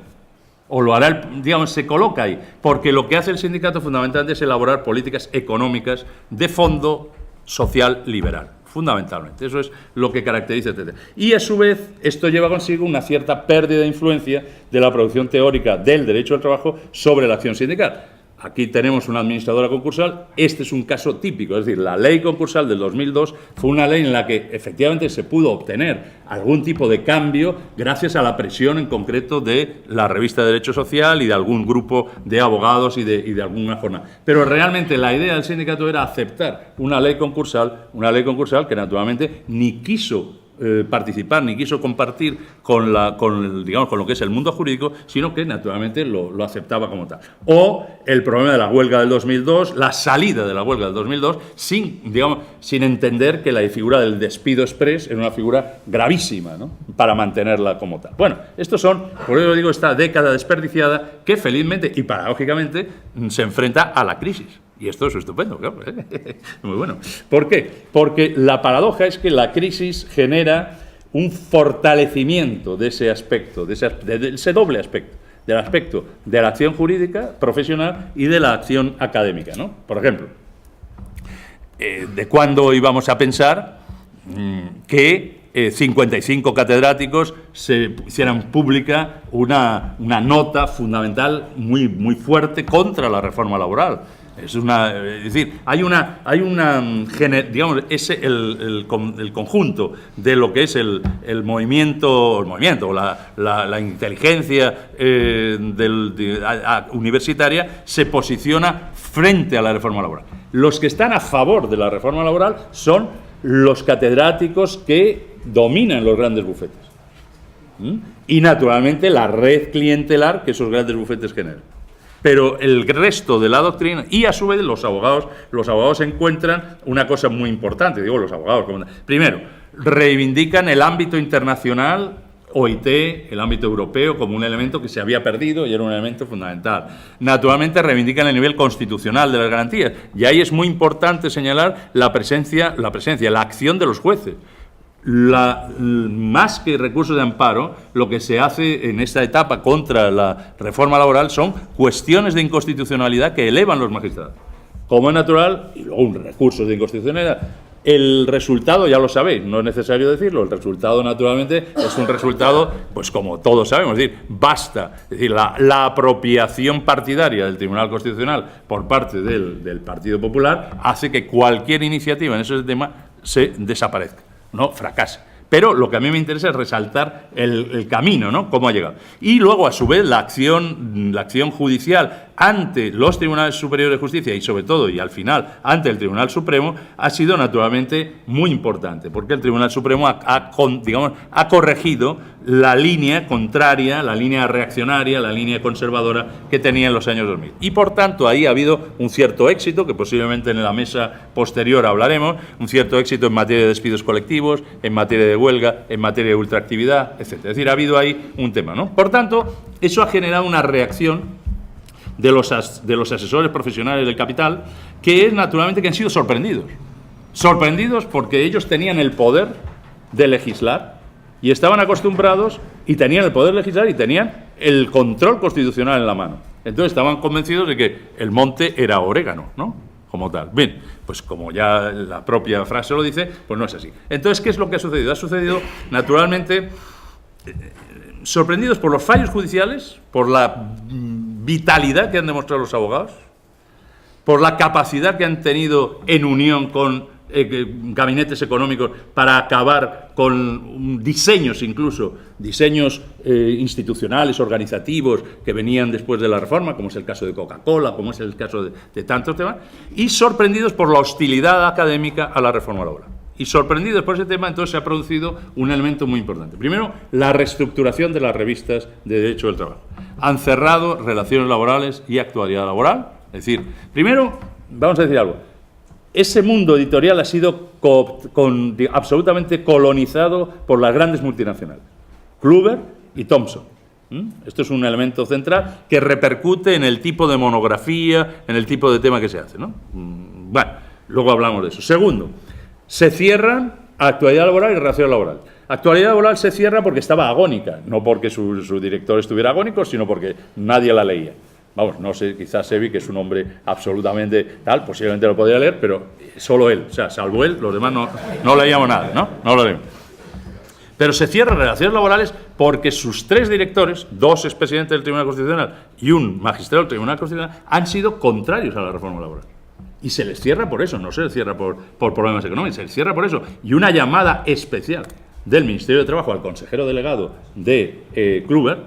O lo hará, se coloca ahí. Porque lo que hace el sindicato fundamentalmente es elaborar políticas económicas de fondo social liberal. Fundamentalmente. Eso es lo que caracteriza este tema. Y, a su vez, esto lleva consigo una cierta pérdida de influencia de la producción teórica del derecho al trabajo sobre la acción sindical. Aquí tenemos una administradora concursal, este es un caso típico, es decir, la ley concursal del 2002 fue una ley en la que efectivamente se pudo obtener algún tipo de cambio gracias a la presión en concreto de la revista de Derecho Social y de algún grupo de abogados y de alguna jornada. Pero realmente la idea del sindicato era aceptar una ley concursal que naturalmente ni quiso participar ni quiso compartir con lo que es el mundo jurídico, sino que naturalmente lo aceptaba como tal. O el problema de la huelga del 2002, la salida de la huelga del 2002, sin entender que la figura del despido express era una figura gravísima, ¿no?, para mantenerla como tal. Bueno, estos son, por eso digo, esta década desperdiciada que felizmente y paradójicamente se enfrenta a la crisis. Y esto es estupendo, claro. Muy bueno. ¿Por qué? Porque la paradoja es que la crisis genera un fortalecimiento de ese aspecto, de ese doble aspecto, del aspecto de la acción jurídica profesional y de la acción académica, ¿no? Por ejemplo, ¿de cuándo íbamos a pensar que 55 catedráticos se hicieran pública una nota fundamental muy fuerte contra la reforma laboral? Es decir, hay el conjunto de lo que es el movimiento o la inteligencia universitaria se posiciona frente a la reforma laboral. Los que están a favor de la reforma laboral son los catedráticos que dominan los grandes bufetes. Y, naturalmente, la red clientelar que esos grandes bufetes generan. Pero el resto de la doctrina, y a su vez los abogados encuentran una cosa muy importante, los abogados. Primero, reivindican el ámbito internacional, OIT, el ámbito europeo, como un elemento que se había perdido y era un elemento fundamental. Naturalmente reivindican el nivel constitucional de las garantías, y ahí es muy importante señalar la acción de los jueces. Más que recursos de amparo, lo que se hace en esta etapa contra la reforma laboral son cuestiones de inconstitucionalidad que elevan los magistrados. Como es natural, y luego recursos de inconstitucionalidad. El resultado, ya lo sabéis, no es necesario decirlo, el resultado naturalmente es un resultado, pues como todos sabemos, es decir, basta, es decir, la apropiación partidaria del Tribunal Constitucional por parte del Partido Popular hace que cualquier iniciativa en ese tema se desaparezca. No fracasa. Pero lo que a mí me interesa es resaltar el camino, ¿no?, cómo ha llegado. Y luego, a su vez, la acción judicial ante los tribunales superiores de justicia y sobre todo y al final ante el Tribunal Supremo ha sido naturalmente muy importante, porque el Tribunal Supremo ha corregido la línea contraria, la línea reaccionaria, la línea conservadora que tenía en los años 2000. Y por tanto ahí ha habido un cierto éxito, que posiblemente en la mesa posterior hablaremos, un cierto éxito en materia de despidos colectivos, en materia de huelga, en materia de ultraactividad, etc. Es decir, ha habido ahí un tema, ¿no? Por tanto, eso ha generado una reacción de los asesores profesionales del capital, que es naturalmente que han sido sorprendidos porque ellos tenían el poder de legislar y estaban acostumbrados y tenían el poder de legislar y tenían el control constitucional en la mano. Entonces estaban convencidos de que el monte era orégano, ¿no? Como tal. Bien, pues como ya la propia frase lo dice, pues no es así. Entonces, ¿qué es lo que ha sucedido? Ha sucedido, naturalmente, sorprendidos por los fallos judiciales, por la vitalidad que han demostrado los abogados, por la capacidad que han tenido en unión con gabinetes económicos para acabar con diseños, incluso diseños institucionales, organizativos, que venían después de la reforma, como es el caso de Coca-Cola, como es el caso de tantos temas, y sorprendidos por la hostilidad académica a la reforma laboral. Y sorprendidos por ese tema, entonces se ha producido un elemento muy importante. Primero, la reestructuración de las revistas de Derecho del Trabajo. Han cerrado relaciones laborales y actualidad laboral. Es decir, primero, vamos a decir algo, ese mundo editorial ha sido absolutamente colonizado por las grandes multinacionales, Kluwer y Thomson. Esto es un elemento central que repercute en el tipo de monografía, en el tipo de tema que se hace, ¿no? Bueno, luego hablamos de eso. Segundo, se cierran actualidad laboral y relación laboral. Actualidad laboral se cierra porque estaba agónica, no porque su director estuviera agónico, sino porque nadie la leía. Vamos, no sé, quizás Sevi, que es un hombre absolutamente tal, posiblemente lo podría leer, pero solo él, o sea, salvo él, los demás no leíamos nada, ¿no? No lo leemos. Pero se cierran relaciones laborales porque sus 3 directores, 2 expresidentes del Tribunal Constitucional y un magistrado del Tribunal Constitucional, han sido contrarios a la reforma laboral. Y se les cierra por eso, no se les cierra por problemas económicos, se les cierra por eso. Y una llamada especial del Ministerio de Trabajo al consejero delegado de Kluwer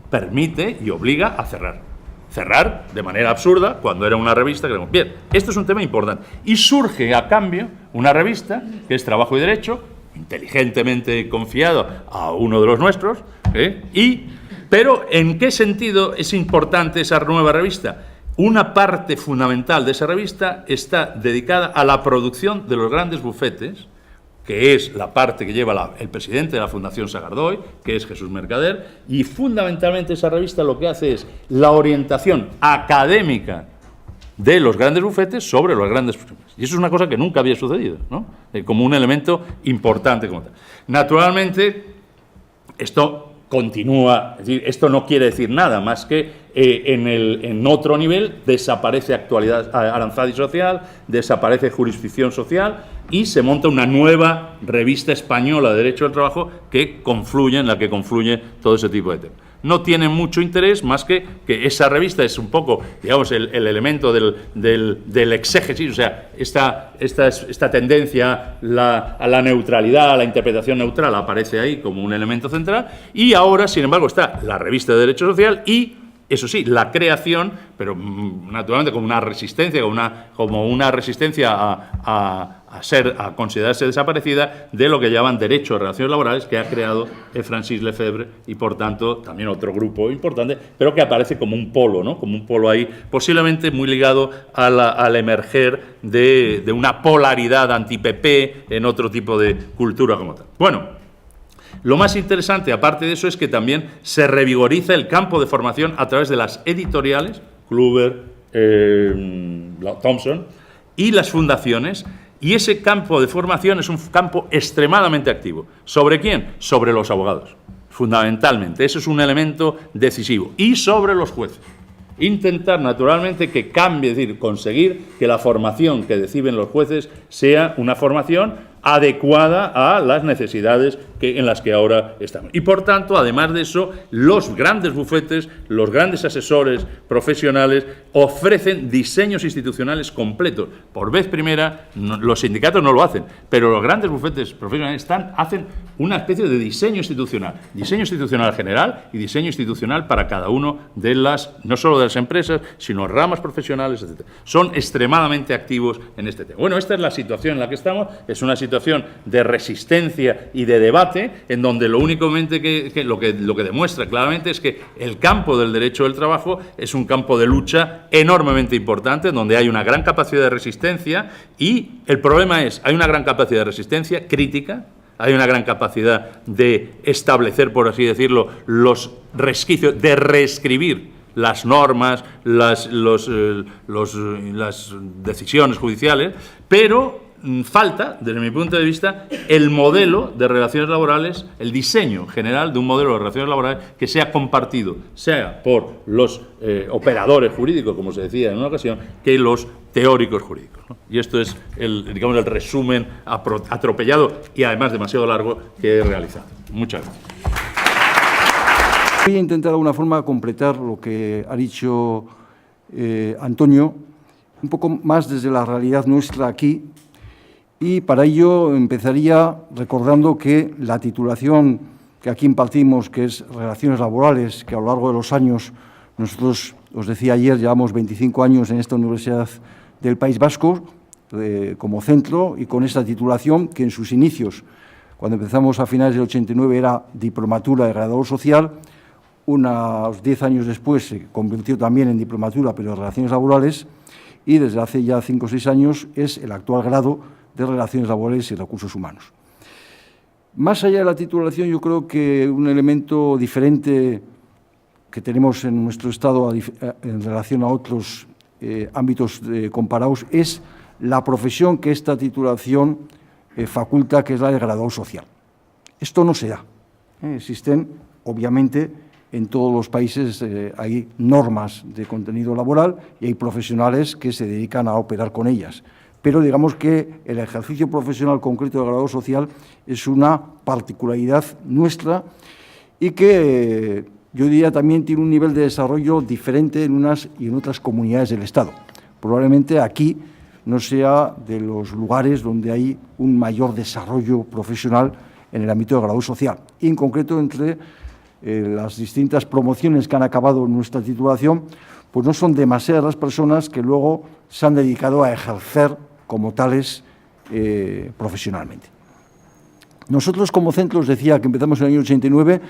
permite y obliga a cerrar. Cerrar de manera absurda cuando era una revista que... Bien, esto es un tema importante. Y surge a cambio una revista que es Trabajo y Derecho, inteligentemente confiado a uno de los nuestros, pero ¿en qué sentido es importante esa nueva revista? Una parte fundamental de esa revista está dedicada a la producción de los grandes bufetes, que es la parte que lleva el presidente de la Fundación Sagardoy, que es Jesús Mercader, y fundamentalmente esa revista lo que hace es la orientación académica de los grandes bufetes sobre los grandes bufetes. Y eso es una cosa que nunca había sucedido, ¿no? Como un elemento importante como tal. Naturalmente, esto continúa, es decir, esto no quiere decir nada más que en otro nivel desaparece actualidad aranzada y social, desaparece jurisdicción social y se monta una nueva revista española de Derecho del Trabajo en la que confluye todo ese tipo de temas. No tiene mucho interés más que esa revista es un poco, digamos, el elemento del exégesis, o sea, esta tendencia a la neutralidad, a la interpretación neutral aparece ahí como un elemento central y ahora, sin embargo, está la revista de Derecho Social y, eso sí, la creación, pero naturalmente como una resistencia, como una resistencia a considerarse desaparecida de lo que llaman Derecho a Relaciones Laborales, que ha creado Francis Lefebvre y, por tanto, también otro grupo importante, pero que aparece como un polo, ¿no? Como un polo ahí, posiblemente muy ligado al emerger de una polaridad anti-PP en otro tipo de cultura como tal. Bueno, lo más interesante, aparte de eso, es que también se revigoriza el campo de formación a través de las editoriales, Kluwer, Thomson, y las fundaciones, y ese campo de formación es un campo extremadamente activo. ¿Sobre quién? Sobre los abogados, fundamentalmente. Eso es un elemento decisivo. Y sobre los jueces. Intentar, naturalmente, que cambie, es decir, conseguir que la formación que reciben los jueces sea una formación adecuada a las necesidades en las que ahora estamos. Y, por tanto, además de eso, los grandes bufetes, los grandes asesores profesionales ofrecen diseños institucionales completos. Por vez primera, los sindicatos no lo hacen, pero los grandes bufetes profesionales hacen una especie de diseño institucional general y diseño institucional para cada uno de las, no solo de las empresas, sino ramas profesionales, etc. Son extremadamente activos en este tema. Bueno, esta es la situación en la que estamos, es una situación de resistencia y de debate, en donde lo únicamente lo que demuestra claramente es que el campo del derecho del trabajo es un campo de lucha enormemente importante, donde hay una gran capacidad de resistencia y el problema es, hay una gran capacidad de resistencia crítica, hay una gran capacidad de establecer, por así decirlo, los resquicios, de reescribir las normas, las decisiones judiciales, pero falta, desde mi punto de vista, el modelo de relaciones laborales, el diseño general de un modelo de relaciones laborales que sea compartido, sea por los operadores jurídicos, como se decía en una ocasión, que los teóricos jurídicos, ¿no? Y esto es el resumen atropellado y además demasiado largo que he realizado. Muchas gracias. Voy a intentar de alguna forma completar lo que ha dicho Antonio, un poco más desde la realidad nuestra aquí, y para ello empezaría recordando que la titulación que aquí impartimos, que es Relaciones Laborales, que a lo largo de los años, nosotros, os decía ayer, llevamos 25 años en esta Universidad del País Vasco como centro, y con esta titulación, que en sus inicios, cuando empezamos a finales del 89, era diplomatura de graduado social, unos 10 años después se convirtió también en diplomatura, pero de Relaciones Laborales, y desde hace ya 5 o 6 años es el actual grado de Relaciones Laborales y Recursos Humanos. Más allá de la titulación, yo creo que un elemento diferente que tenemos en nuestro Estado en relación a otros ámbitos comparados es la profesión que esta titulación faculta, que es la de graduado social. Esto no se da. Existen, obviamente, en todos los países hay normas de contenido laboral y hay profesionales que se dedican a operar con ellas. Pero digamos que el ejercicio profesional concreto de graduado social es una particularidad nuestra y que yo diría también tiene un nivel de desarrollo diferente en unas y en otras comunidades del Estado. Probablemente aquí no sea de los lugares donde hay un mayor desarrollo profesional en el ámbito de graduado social. Y en concreto entre las distintas promociones que han acabado en nuestra titulación, pues no son demasiadas las personas que luego se han dedicado a ejercer como tales profesionalmente. Nosotros como centro, os decía que empezamos en el año 89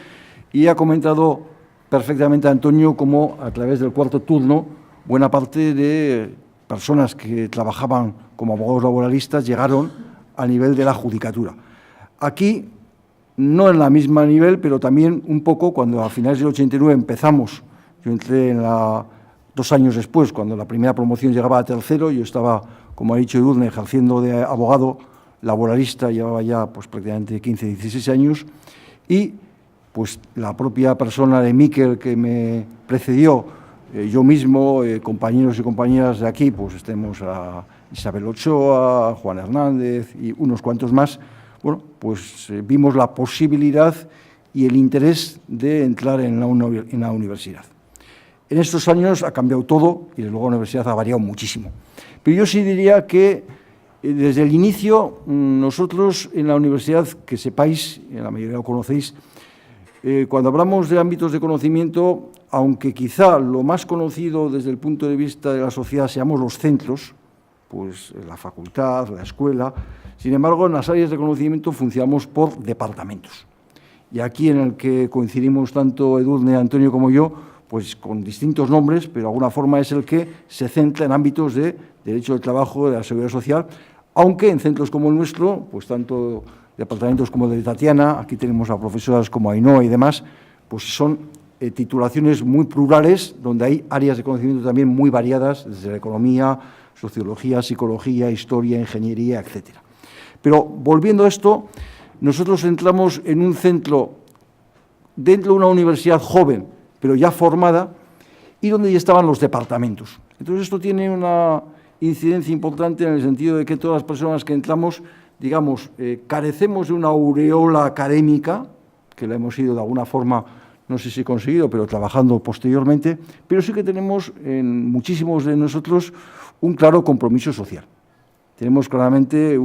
y ha comentado perfectamente Antonio cómo a través del cuarto turno buena parte de personas que trabajaban como abogados laboralistas llegaron a nivel de la judicatura. Aquí no en la misma nivel, pero también un poco cuando a finales del 89 empezamos, yo entré en 2 años después, cuando la primera promoción llegaba a tercero, yo estaba, como ha dicho Edurne, ejerciendo de abogado laboralista, llevaba ya pues, prácticamente 15, 16 años, y pues la propia persona de Miquel que me precedió, yo mismo, compañeros y compañeras de aquí, pues tenemos a Isabel Ochoa, a Juan Hernández y unos cuantos más, bueno, pues vimos la posibilidad y el interés de entrar en la universidad. En estos años ha cambiado todo y desde luego la universidad ha variado muchísimo. Pero yo sí diría que desde el inicio nosotros en la universidad, que sepáis, en la mayoría lo conocéis, cuando hablamos de ámbitos de conocimiento, aunque quizá lo más conocido desde el punto de vista de la sociedad seamos los centros, pues la facultad, la escuela, sin embargo en las áreas de conocimiento funcionamos por departamentos. Y aquí en el que coincidimos tanto Edurne, Antonio como yo, pues con distintos nombres, pero de alguna forma es el que se centra en ámbitos de derecho del trabajo, de la seguridad social, aunque en centros como el nuestro, pues tanto departamentos como el de Tatiana, aquí tenemos a profesoras como Ainhoa y demás, pues son titulaciones muy plurales, donde hay áreas de conocimiento también muy variadas, desde la economía, sociología, psicología, historia, ingeniería, etc. Pero volviendo a esto, nosotros entramos en un centro dentro de una universidad joven, pero ya formada, y donde ya estaban los departamentos. Entonces, esto tiene una incidencia importante en el sentido de que todas las personas que entramos digamos, carecemos de una aureola académica, que la hemos ido de alguna forma, no sé si conseguido, pero trabajando posteriormente, pero sí que tenemos en muchísimos de nosotros un claro compromiso social. Tenemos claramente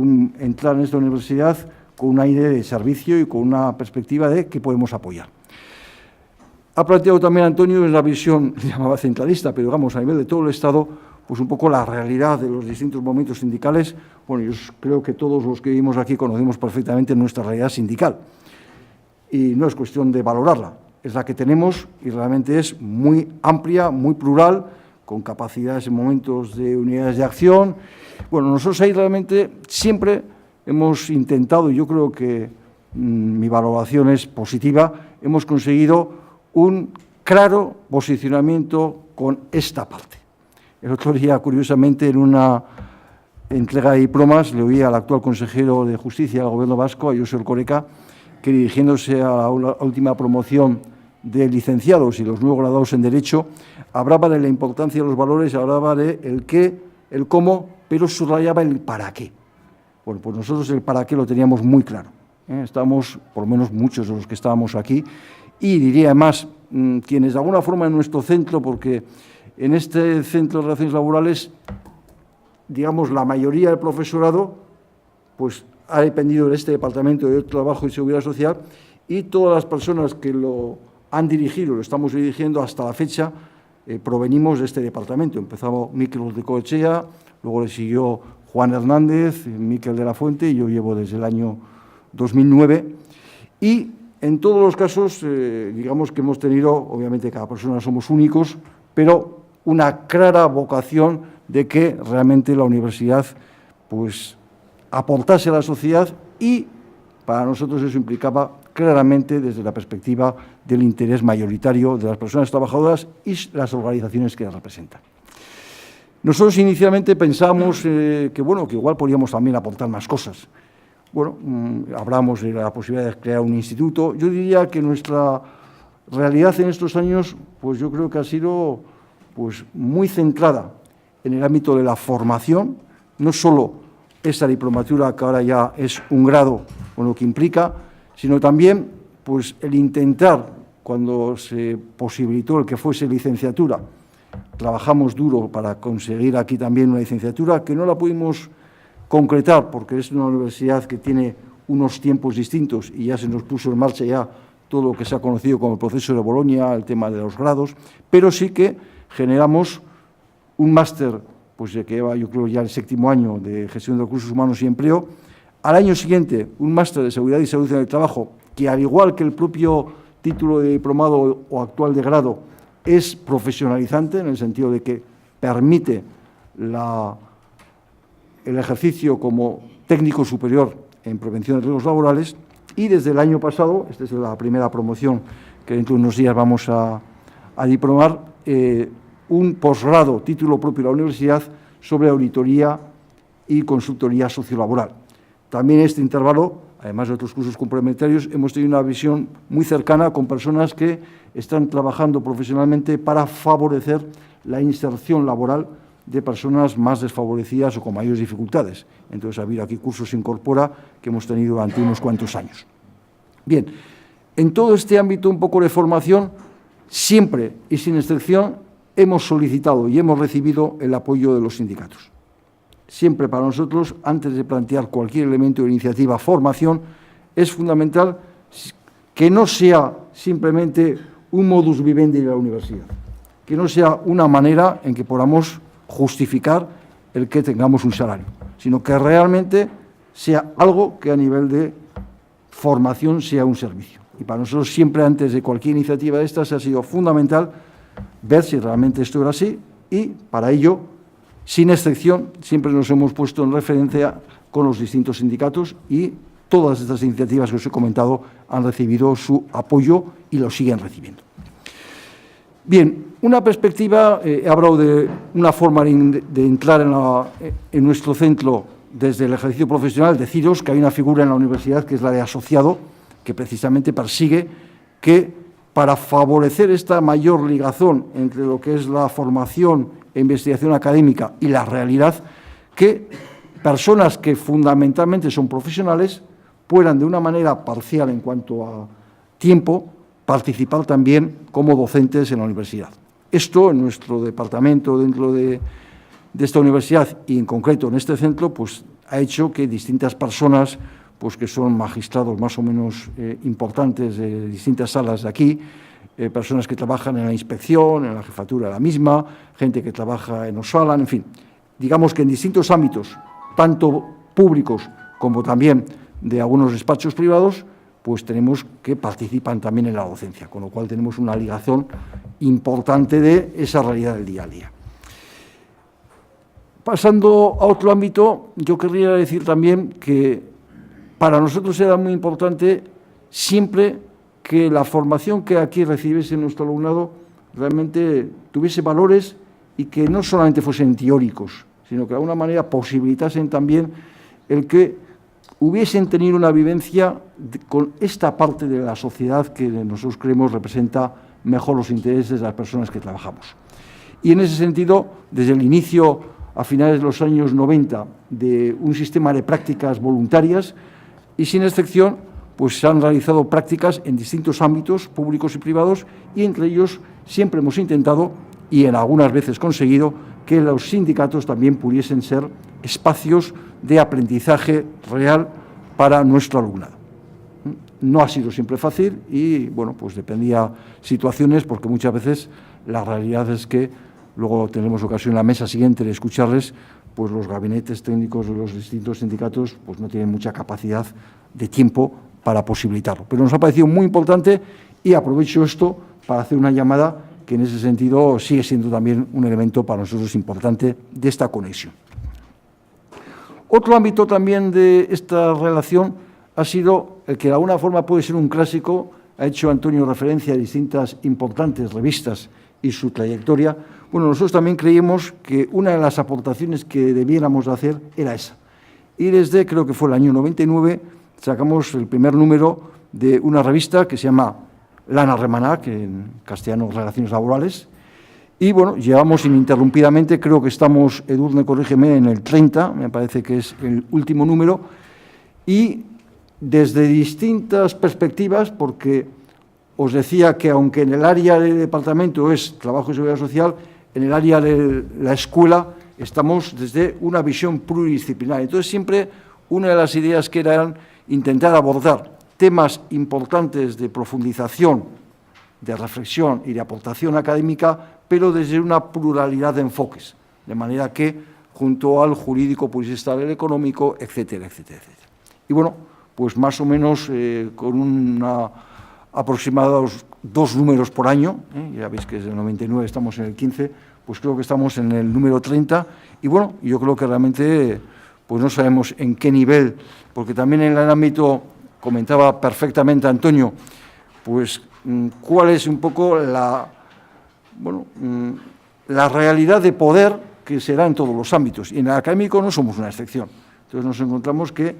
entrar en esta universidad con un aire de servicio y con una perspectiva de que podemos apoyar. Ha planteado también Antonio en la visión, llamaba centralista, pero digamos a nivel de todo el Estado, pues un poco la realidad de los distintos movimientos sindicales. Bueno, yo creo que todos los que vivimos aquí conocemos perfectamente nuestra realidad sindical y no es cuestión de valorarla, es la que tenemos y realmente es muy amplia, muy plural, con capacidades en momentos de unidades de acción. Bueno, nosotros ahí realmente siempre hemos intentado, y yo creo que mi valoración es positiva, hemos conseguido un claro posicionamiento con esta parte. El otro día, curiosamente, en una entrega de diplomas, le oí al actual consejero de Justicia del Gobierno vasco, a José Erkoreka, que dirigiéndose a la última promoción de licenciados y los nuevos graduados en Derecho, hablaba de la importancia de los valores, hablaba de el qué, el cómo, pero subrayaba el para qué. Bueno, pues nosotros el para qué lo teníamos muy claro. Estamos, por lo menos muchos de los que estábamos aquí, y diría más, quienes de alguna forma en nuestro centro, porque en este centro de relaciones laborales, digamos, la mayoría del profesorado, pues ha dependido de este departamento de Trabajo y Seguridad Social, y todas las personas que lo han dirigido, lo estamos dirigiendo hasta la fecha, provenimos de este departamento. Empezaba Miquel de Coechea, luego le siguió Juan Hernández, Miquel de la Fuente, y yo llevo desde el año 2009. Y en todos los casos, digamos que hemos tenido, obviamente cada persona somos únicos, pero una clara vocación de que realmente la universidad pues aportase a la sociedad y para nosotros eso implicaba claramente desde la perspectiva del interés mayoritario de las personas trabajadoras y las organizaciones que las representan. Nosotros inicialmente pensamos que igual podíamos también aportar más cosas. Bueno, hablamos de la posibilidad de crear un instituto. Yo diría que nuestra realidad en estos años, pues yo creo que ha sido pues muy centrada en el ámbito de la formación, no solo esta diplomatura que ahora ya es un grado con lo que implica, sino también pues el intentar, cuando se posibilitó el que fuese licenciatura, trabajamos duro para conseguir aquí también una licenciatura que no la pudimos concretar porque es una universidad que tiene unos tiempos distintos y ya se nos puso en marcha ya todo lo que se ha conocido como el proceso de Bolonia, el tema de los grados, pero sí que generamos un máster, pues que lleva yo creo ya el 7º año de Gestión de Recursos Humanos y Empleo. Al año siguiente, un máster de Seguridad y Salud en el Trabajo, que al igual que el propio título de diplomado o actual de grado, es profesionalizante en el sentido de que permite el ejercicio como técnico superior en prevención de riesgos laborales. Y desde el año pasado, esta es la primera promoción que dentro de unos días vamos a diplomar, un posgrado, título propio de la universidad, sobre auditoría y consultoría sociolaboral. También en este intervalo, además de otros cursos complementarios, hemos tenido una visión muy cercana con personas que están trabajando profesionalmente para favorecer la inserción laboral de personas más desfavorecidas o con mayores dificultades. Entonces, ha habido aquí cursos Incorpora que hemos tenido durante unos cuantos años. Bien, en todo este ámbito un poco de formación, siempre y sin excepción, hemos solicitado y hemos recibido el apoyo de los sindicatos. Siempre para nosotros, antes de plantear cualquier elemento de iniciativa, formación, es fundamental que no sea simplemente un modus vivendi de la universidad, que no sea una manera en que podamos justificar el que tengamos un salario, sino que realmente sea algo que a nivel de formación sea un servicio. Y para nosotros siempre antes de cualquier iniciativa de estas ha sido fundamental ver si realmente esto era así y para ello, sin excepción, siempre nos hemos puesto en referencia con los distintos sindicatos y todas estas iniciativas que os he comentado han recibido su apoyo y lo siguen recibiendo. Bien, una perspectiva, he hablado de una forma de entrar en nuestro centro desde el ejercicio profesional, deciros que hay una figura en la universidad que es la de asociado, que precisamente persigue que para favorecer esta mayor ligazón entre lo que es la formación e investigación académica y la realidad, que personas que fundamentalmente son profesionales puedan de una manera parcial en cuanto a tiempo participar también como docentes en la universidad. Esto en nuestro departamento, dentro de esta universidad y en concreto en este centro, pues ha hecho que distintas personas, pues que son magistrados más o menos importantes de distintas salas de aquí, personas que trabajan en la inspección, en la jefatura de la misma, gente que trabaja en Osalan, en fin, digamos que en distintos ámbitos, tanto públicos como también de algunos despachos privados, pues tenemos que participan también en la docencia, con lo cual tenemos una ligación importante de esa realidad del día a día. Pasando a otro ámbito, yo querría decir también que para nosotros era muy importante siempre que la formación que aquí recibiese nuestro alumnado realmente tuviese valores y que no solamente fuesen teóricos, sino que de alguna manera posibilitasen también el que hubiesen tenido una vivencia con esta parte de la sociedad que nosotros creemos representa mejor los intereses de las personas que trabajamos. Y en ese sentido, desde el inicio, a finales de los años 90, de un sistema de prácticas voluntarias, y sin excepción, pues se han realizado prácticas en distintos ámbitos públicos y privados, y entre ellos siempre hemos intentado, y en algunas veces conseguido, que los sindicatos también pudiesen ser espacios de aprendizaje real para nuestro alumnado. No ha sido siempre fácil y, bueno, pues dependía situaciones, porque muchas veces la realidad es que luego tenemos ocasión en la mesa siguiente de escucharles, pues los gabinetes técnicos de los distintos sindicatos pues no tienen mucha capacidad de tiempo para posibilitarlo. Pero nos ha parecido muy importante y aprovecho esto para hacer una llamada que en ese sentido sigue siendo también un elemento para nosotros importante de esta conexión. Otro ámbito también de esta relación ha sido el que de alguna forma puede ser un clásico, ha hecho Antonio referencia a distintas importantes revistas y su trayectoria. Bueno, nosotros también creímos que una de las aportaciones que debiéramos hacer era esa. Y desde, creo que fue el año 99, sacamos el primer número de una revista que se llama Lana Remaná, que en castellano Relaciones Laborales, y bueno, llevamos ininterrumpidamente, creo que estamos, Edurne, corrígeme, en el 30, me parece que es el último número, y desde distintas perspectivas, porque os decía que aunque en el área del departamento es Trabajo y Seguridad Social, en el área de la escuela estamos desde una visión pluridisciplinar. Entonces siempre una de las ideas que eran intentar abordar temas importantes de profundización, de reflexión y de aportación académica, pero desde una pluralidad de enfoques, de manera que junto al jurídico pudiese estar el económico, etcétera, etcétera, etcétera. Y bueno, pues más o menos con una aproximados 2 números por año, ya veis que desde el 99 estamos en el 15, pues creo que estamos en el número 30, y bueno, yo creo que realmente pues no sabemos en qué nivel, porque también en el ámbito, comentaba perfectamente Antonio, pues cuál es un poco la realidad de poder que se da en todos los ámbitos, y en el académico no somos una excepción. Entonces nos encontramos que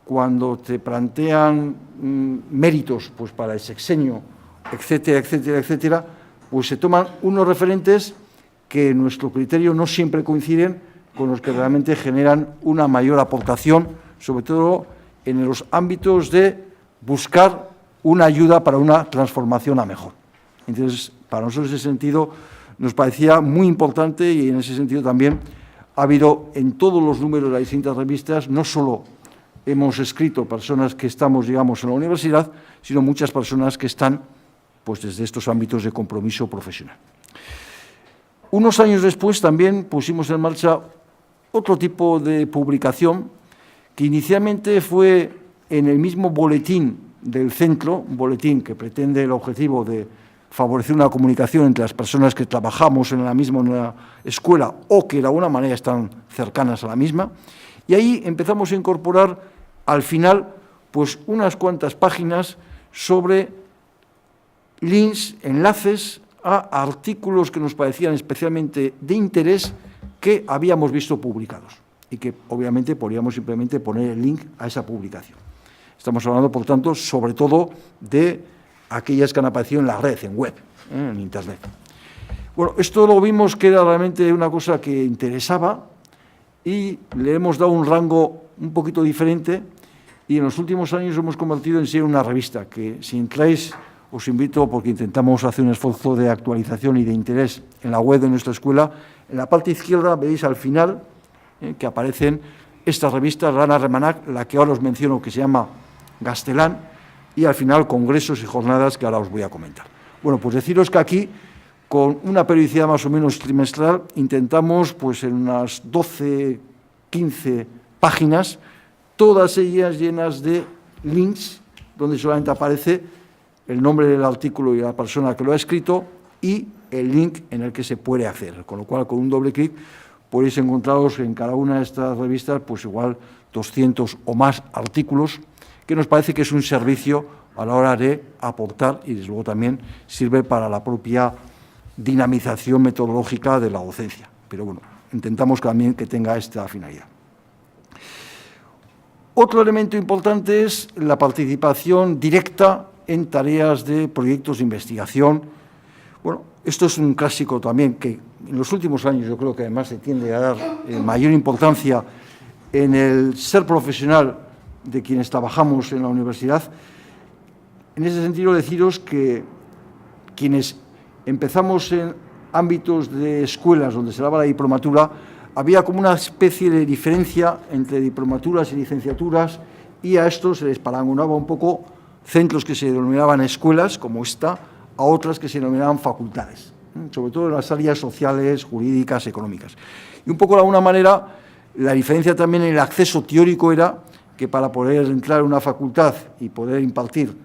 cuando te plantean méritos pues para el sexenio, etcétera, etcétera, etcétera, pues se toman unos referentes que en nuestro criterio no siempre coinciden con los que realmente generan una mayor aportación, sobre todo en los ámbitos de buscar una ayuda para una transformación a mejor. Entonces, para nosotros en ese sentido nos parecía muy importante, y en ese sentido también ha habido en todos los números de las distintas revistas, no solo hemos escrito personas que estamos, digamos, en la universidad, sino muchas personas que están pues desde estos ámbitos de compromiso profesional. Unos años después también pusimos en marcha otro tipo de publicación que inicialmente fue en el mismo boletín del centro, un boletín que pretende el objetivo de favorecer una comunicación entre las personas que trabajamos en la misma escuela o que de alguna manera están cercanas a la misma, y ahí empezamos a incorporar al final pues unas cuantas páginas sobre links, enlaces a artículos que nos parecían especialmente de interés que habíamos visto publicados y que obviamente podríamos simplemente poner el link a esa publicación. Estamos hablando, por tanto, sobre todo de aquellas que han aparecido en la red, en web, en Internet. Bueno, esto lo vimos que era realmente una cosa que interesaba y le hemos dado un rango un poquito diferente y en los últimos años hemos convertido en ser una revista que, si entráis, os invito, porque intentamos hacer un esfuerzo de actualización y de interés en la web de nuestra escuela. En la parte izquierda veis al final que aparecen estas revistas, Rana Remanac, la que ahora os menciono, que se llama Gastelán, y al final congresos y jornadas que ahora os voy a comentar. Bueno, pues deciros que aquí, con una periodicidad más o menos trimestral, intentamos, pues en unas 12, 15 páginas, todas ellas llenas de links, donde solamente aparece el nombre del artículo y la persona que lo ha escrito y el link en el que se puede acceder, con lo cual, con un doble clic, podéis encontraros en cada una de estas revistas, pues igual 200 o más artículos, que nos parece que es un servicio a la hora de aportar y, desde luego, también sirve para la propia dinamización metodológica de la docencia. Pero bueno, intentamos también que tenga esta finalidad. Otro elemento importante es la participación directa en tareas de proyectos de investigación. Bueno, esto es un clásico también que en los últimos años yo creo que además se tiende a dar mayor importancia en el ser profesional de quienes trabajamos en la universidad. En ese sentido, deciros que quienes empezamos en ámbitos de escuelas donde se daba la diplomatura, había como una especie de diferencia entre diplomaturas y licenciaturas, y a esto se les parangonaba un poco centros que se denominaban escuelas, como esta, a otras que se denominaban facultades, sobre todo en las áreas sociales, jurídicas, económicas. Y un poco de alguna manera, la diferencia también en el acceso teórico era que para poder entrar en una facultad y poder impartir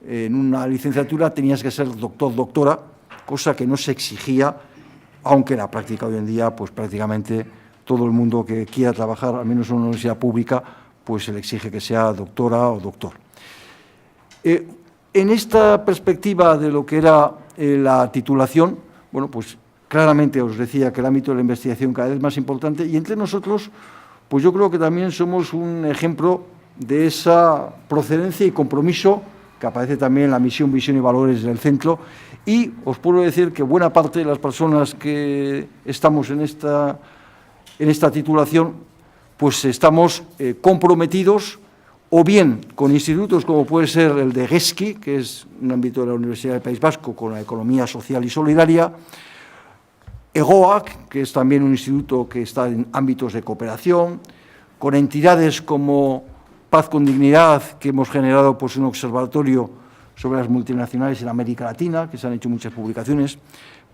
en una licenciatura tenías que ser doctor, doctora, cosa que no se exigía, aunque en la práctica hoy en día, pues prácticamente todo el mundo que quiera trabajar, al menos en una universidad pública, pues se le exige que sea doctora o doctor. En esta perspectiva de lo que era la titulación, bueno, pues claramente os decía que el ámbito de la investigación cada vez es más importante, y entre nosotros, pues yo creo que también somos un ejemplo de esa procedencia y compromiso que aparece también en la misión, visión y valores del centro, y os puedo decir que buena parte de las personas que estamos en esta titulación, pues estamos comprometidos o bien con institutos como puede ser el de GESCI, que es un ámbito de la Universidad del País Vasco con la economía social y solidaria, EGOAC, que es también un instituto que está en ámbitos de cooperación, con entidades como Paz con Dignidad, que hemos generado pues un observatorio sobre las multinacionales en América Latina, que se han hecho muchas publicaciones,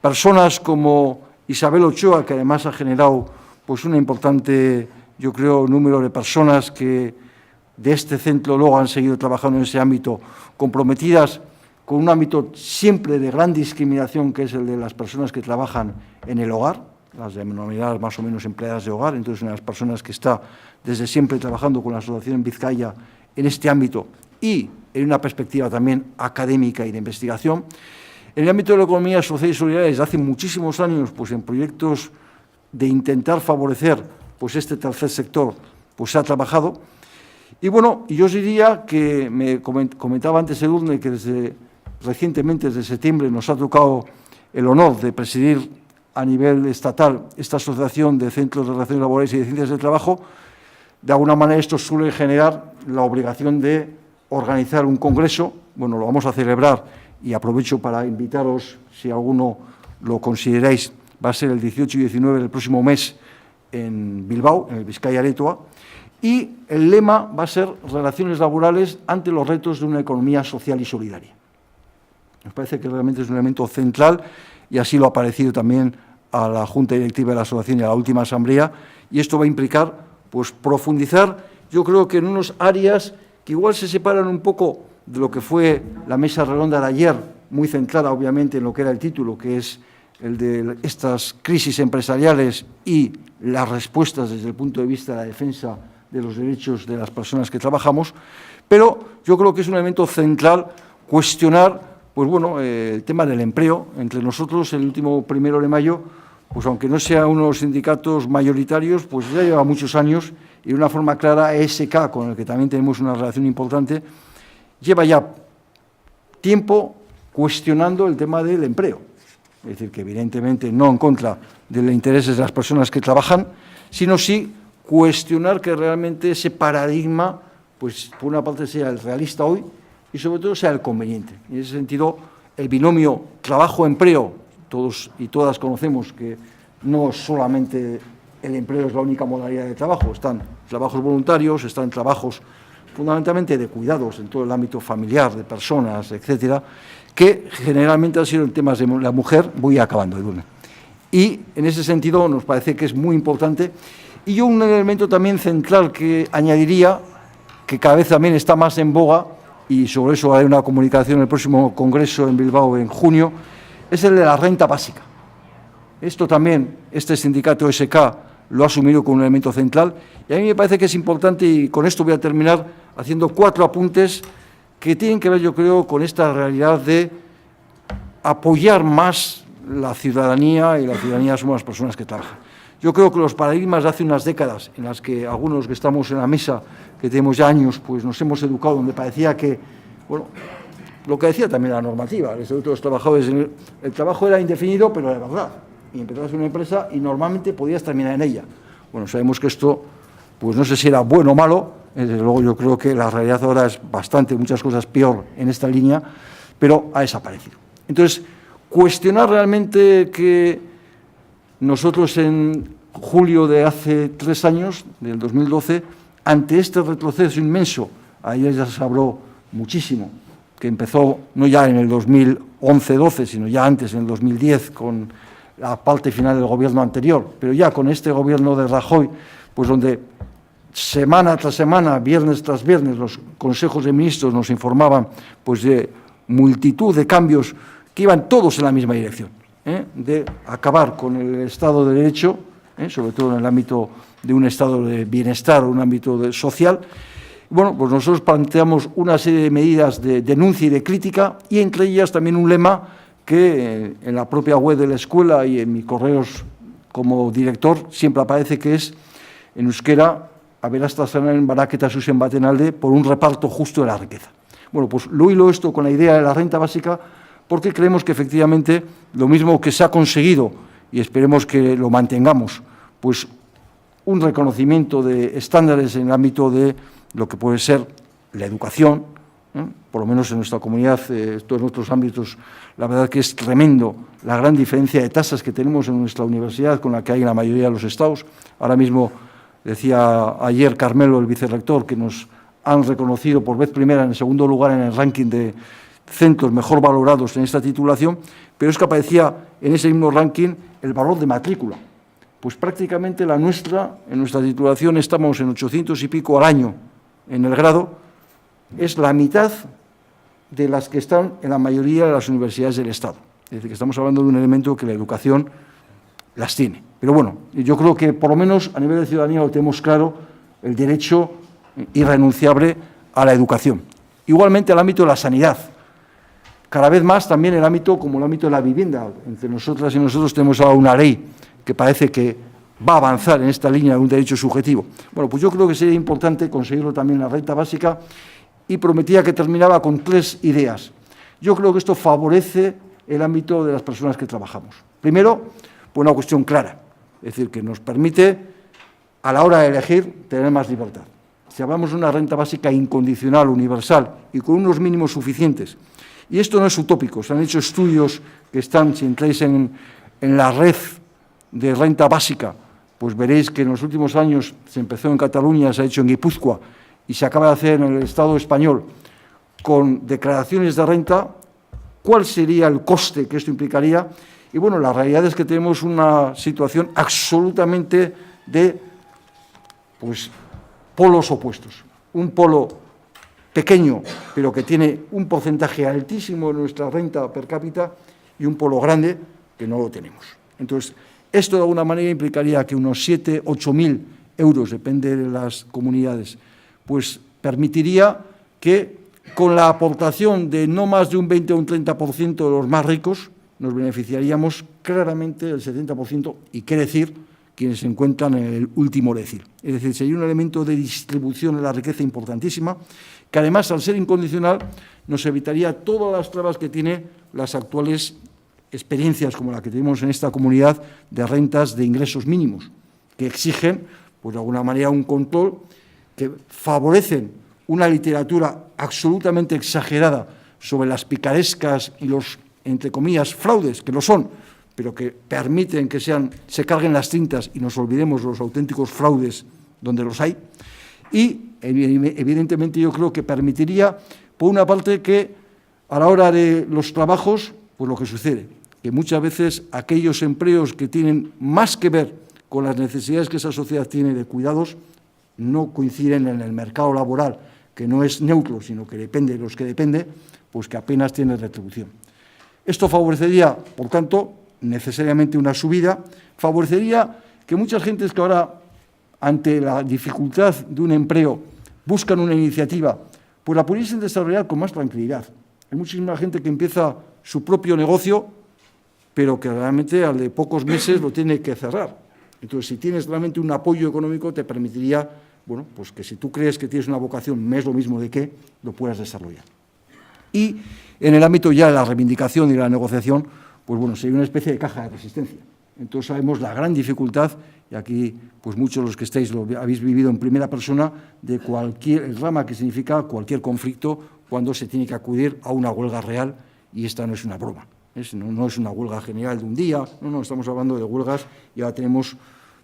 personas como Isabel Ochoa, que además ha generado pues un importante, yo creo, número de personas que de este centro luego han seguido trabajando en ese ámbito, comprometidas con un ámbito siempre de gran discriminación, que es el de las personas que trabajan en el hogar, las denominadas más o menos empleadas de hogar. Entonces, una de las personas que está desde siempre trabajando con la Asociación en Vizcaya en este ámbito y en una perspectiva también académica y de investigación. En el ámbito de la economía social y solidaria, desde hace muchísimos años, pues en proyectos de intentar favorecer pues este tercer sector, pues se ha trabajado. Y bueno, yo os diría que me comentaba antes Edurne que recientemente, desde septiembre, nos ha tocado el honor de presidir a nivel estatal esta asociación de centros de relaciones laborales y de ciencias del trabajo. De alguna manera esto suele generar la obligación de organizar un congreso. Bueno, lo vamos a celebrar y aprovecho para invitaros, si alguno lo consideráis, va a ser el 18 y 19 del próximo mes en Bilbao, en el Vizcaya Aretoa, y el lema va a ser relaciones laborales ante los retos de una economía social y solidaria. Nos parece que realmente es un elemento central y así lo ha parecido también a la Junta Directiva de la Asociación y a la última asamblea, y esto va a implicar pues profundizar, yo creo que en unas áreas que igual se separan un poco de lo que fue la mesa redonda de ayer, muy centrada obviamente en lo que era el título, que es el de estas crisis empresariales y las respuestas desde el punto de vista de la defensa de los derechos de las personas que trabajamos, pero yo creo que es un elemento central cuestionar, pues bueno, el tema del empleo. Entre nosotros, el último 1 de mayo, pues aunque no sea unos sindicatos mayoritarios, pues ya lleva muchos años y de una forma clara ESK, con el que también tenemos una relación importante, lleva ya tiempo cuestionando el tema del empleo. Es decir, que evidentemente no en contra de los intereses de las personas que trabajan, sino sí cuestionar que realmente ese paradigma, pues por una parte sea el realista hoy y sobre todo sea el conveniente. En ese sentido, el binomio trabajo-empleo, todos y todas conocemos que no solamente el empleo es la única modalidad de trabajo, están trabajos voluntarios, están trabajos fundamentalmente de cuidados en todo el ámbito familiar, de personas, etcétera, que generalmente han sido en temas de la mujer. Voy acabando, Edurne. Y en ese sentido nos parece que es muy importante. Y yo un elemento también central que añadiría, que cada vez también está más en boga, y sobre eso haré una comunicación en el próximo congreso en Bilbao en junio, es el de la renta básica. Esto también, este sindicato SK lo ha asumido como un elemento central, y a mí me parece que es importante, y con esto voy a terminar haciendo 4 apuntes que tienen que ver, yo creo, con esta realidad de apoyar más la ciudadanía, y la ciudadanía somos las personas que trabajan. Yo creo que los paradigmas de hace unas décadas, en las que algunos que estamos en la mesa, que tenemos ya años, pues nos hemos educado, donde parecía que, bueno, lo que decía también la normativa, el Estatuto de los Trabajadores, el trabajo era indefinido, pero de verdad, y empezabas una empresa y normalmente podías terminar en ella. Bueno, sabemos que esto, pues no sé si era bueno o malo, desde luego yo creo que la realidad ahora es bastante, muchas cosas peor en esta línea, pero ha desaparecido. Entonces, cuestionar realmente que nosotros en julio de hace 3 años, del 2012, ante este retroceso inmenso, ayer ya se habló muchísimo, que empezó no ya en el 2011-12, sino ya antes, en el 2010, con la parte final del gobierno anterior, pero ya con este gobierno de Rajoy, pues donde semana tras semana, viernes tras viernes, los consejos de ministros nos informaban pues de multitud de cambios que iban todos en la misma dirección, de acabar con el Estado de Derecho, sobre todo en el ámbito de un estado de bienestar, un ámbito social. Bueno, pues nosotros planteamos una serie de medidas de denuncia y de crítica, y entre ellas también un lema que en la propia web de la escuela y en mis correos como director siempre aparece, que es en euskera aberastasunen banaketa zuzen baten alde, por un reparto justo de la riqueza. Bueno, pues lo hilo esto con la idea de la renta básica porque creemos que efectivamente lo mismo que se ha conseguido, y esperemos que lo mantengamos, pues un reconocimiento de estándares en el ámbito de lo que puede ser la educación, por lo menos en nuestra comunidad, todos nuestros ámbitos, la verdad que es tremendo la gran diferencia de tasas que tenemos en nuestra universidad con la que hay en la mayoría de los estados. Ahora mismo, decía ayer Carmelo, el vicerrector, que nos han reconocido por vez primera en el segundo lugar en el ranking de centros mejor valorados en esta titulación, pero es que aparecía en ese mismo ranking el valor de matrícula. Pues prácticamente la nuestra, en nuestra titulación estamos en 800 y pico al año en el grado, es la mitad de las que están en la mayoría de las universidades del Estado. Es decir, que estamos hablando de un elemento que la educación las tiene. Pero bueno, yo creo que por lo menos a nivel de ciudadanía lo tenemos claro, el derecho irrenunciable a la educación. Igualmente al ámbito de la sanidad. Cada vez más también el ámbito, como el ámbito de la vivienda. Entre nosotras y nosotros tenemos ahora una ley que parece que va a avanzar en esta línea de un derecho subjetivo. Bueno, pues yo creo que sería importante conseguirlo también en la renta básica, y prometía que terminaba con 3 ideas. Yo creo que esto favorece el ámbito de las personas que trabajamos. Primero, por una cuestión clara, es decir, que nos permite, a la hora de elegir, tener más libertad. Si hablamos de una renta básica incondicional, universal, y con unos mínimos suficientes, y esto no es utópico, se han hecho estudios que están, si entráis en la red de renta básica, pues veréis que en los últimos años se empezó en Cataluña, se ha hecho en Guipúzcoa, y se acaba de hacer en el Estado español, con declaraciones de renta, cuál sería el coste que esto implicaría. Y bueno, la realidad es que tenemos una situación absolutamente de pues, polos opuestos. Un polo pequeño, pero que tiene un porcentaje altísimo de nuestra renta per cápita, y un polo grande que no lo tenemos. Entonces, esto de alguna manera implicaría que unos 7.000 o 8.000 euros, depende de las comunidades, pues permitiría que con la aportación de no más de un 20 o un 30% de los más ricos, nos beneficiaríamos claramente del 70%, y qué decir quienes se encuentran en el último decil. Es decir, sería un elemento de distribución de la riqueza importantísima, que además, al ser incondicional, nos evitaría todas las trabas que tiene las actuales experiencias como la que tenemos en esta comunidad de rentas de ingresos mínimos, que exigen pues de alguna manera un control que favorecen una literatura absolutamente exagerada sobre las picarescas y los, entre comillas, fraudes, que lo son, pero que permiten que se carguen las tintas y nos olvidemos los auténticos fraudes donde los hay. Y, evidentemente, yo creo que permitiría, por una parte, que a la hora de los trabajos, pues lo que sucede, que muchas veces aquellos empleos que tienen más que ver con las necesidades que esa sociedad tiene de cuidados no coinciden en el mercado laboral, que no es neutro, sino que depende de los que depende, pues que apenas tienen retribución. Esto favorecería, por tanto, necesariamente una subida, favorecería que muchas gentes que ahora, ante la dificultad de un empleo, buscan una iniciativa, pues la pudiesen desarrollar con más tranquilidad. Hay muchísima gente que empieza su propio negocio, pero que realmente al de pocos meses lo tiene que cerrar. Entonces, si tienes realmente un apoyo económico, te permitiría, bueno, pues que si tú crees que tienes una vocación, me es lo mismo de qué, lo puedas desarrollar. Y en el ámbito ya de la reivindicación y la negociación, pues bueno, sería una especie de caja de resistencia. Entonces sabemos la gran dificultad, y aquí pues muchos de los que estáis lo habéis vivido en primera persona, de cualquier rama que significa cualquier conflicto cuando se tiene que acudir a una huelga real, y esta no es una broma. No es una huelga general de un día, no, estamos hablando de huelgas y ahora tenemos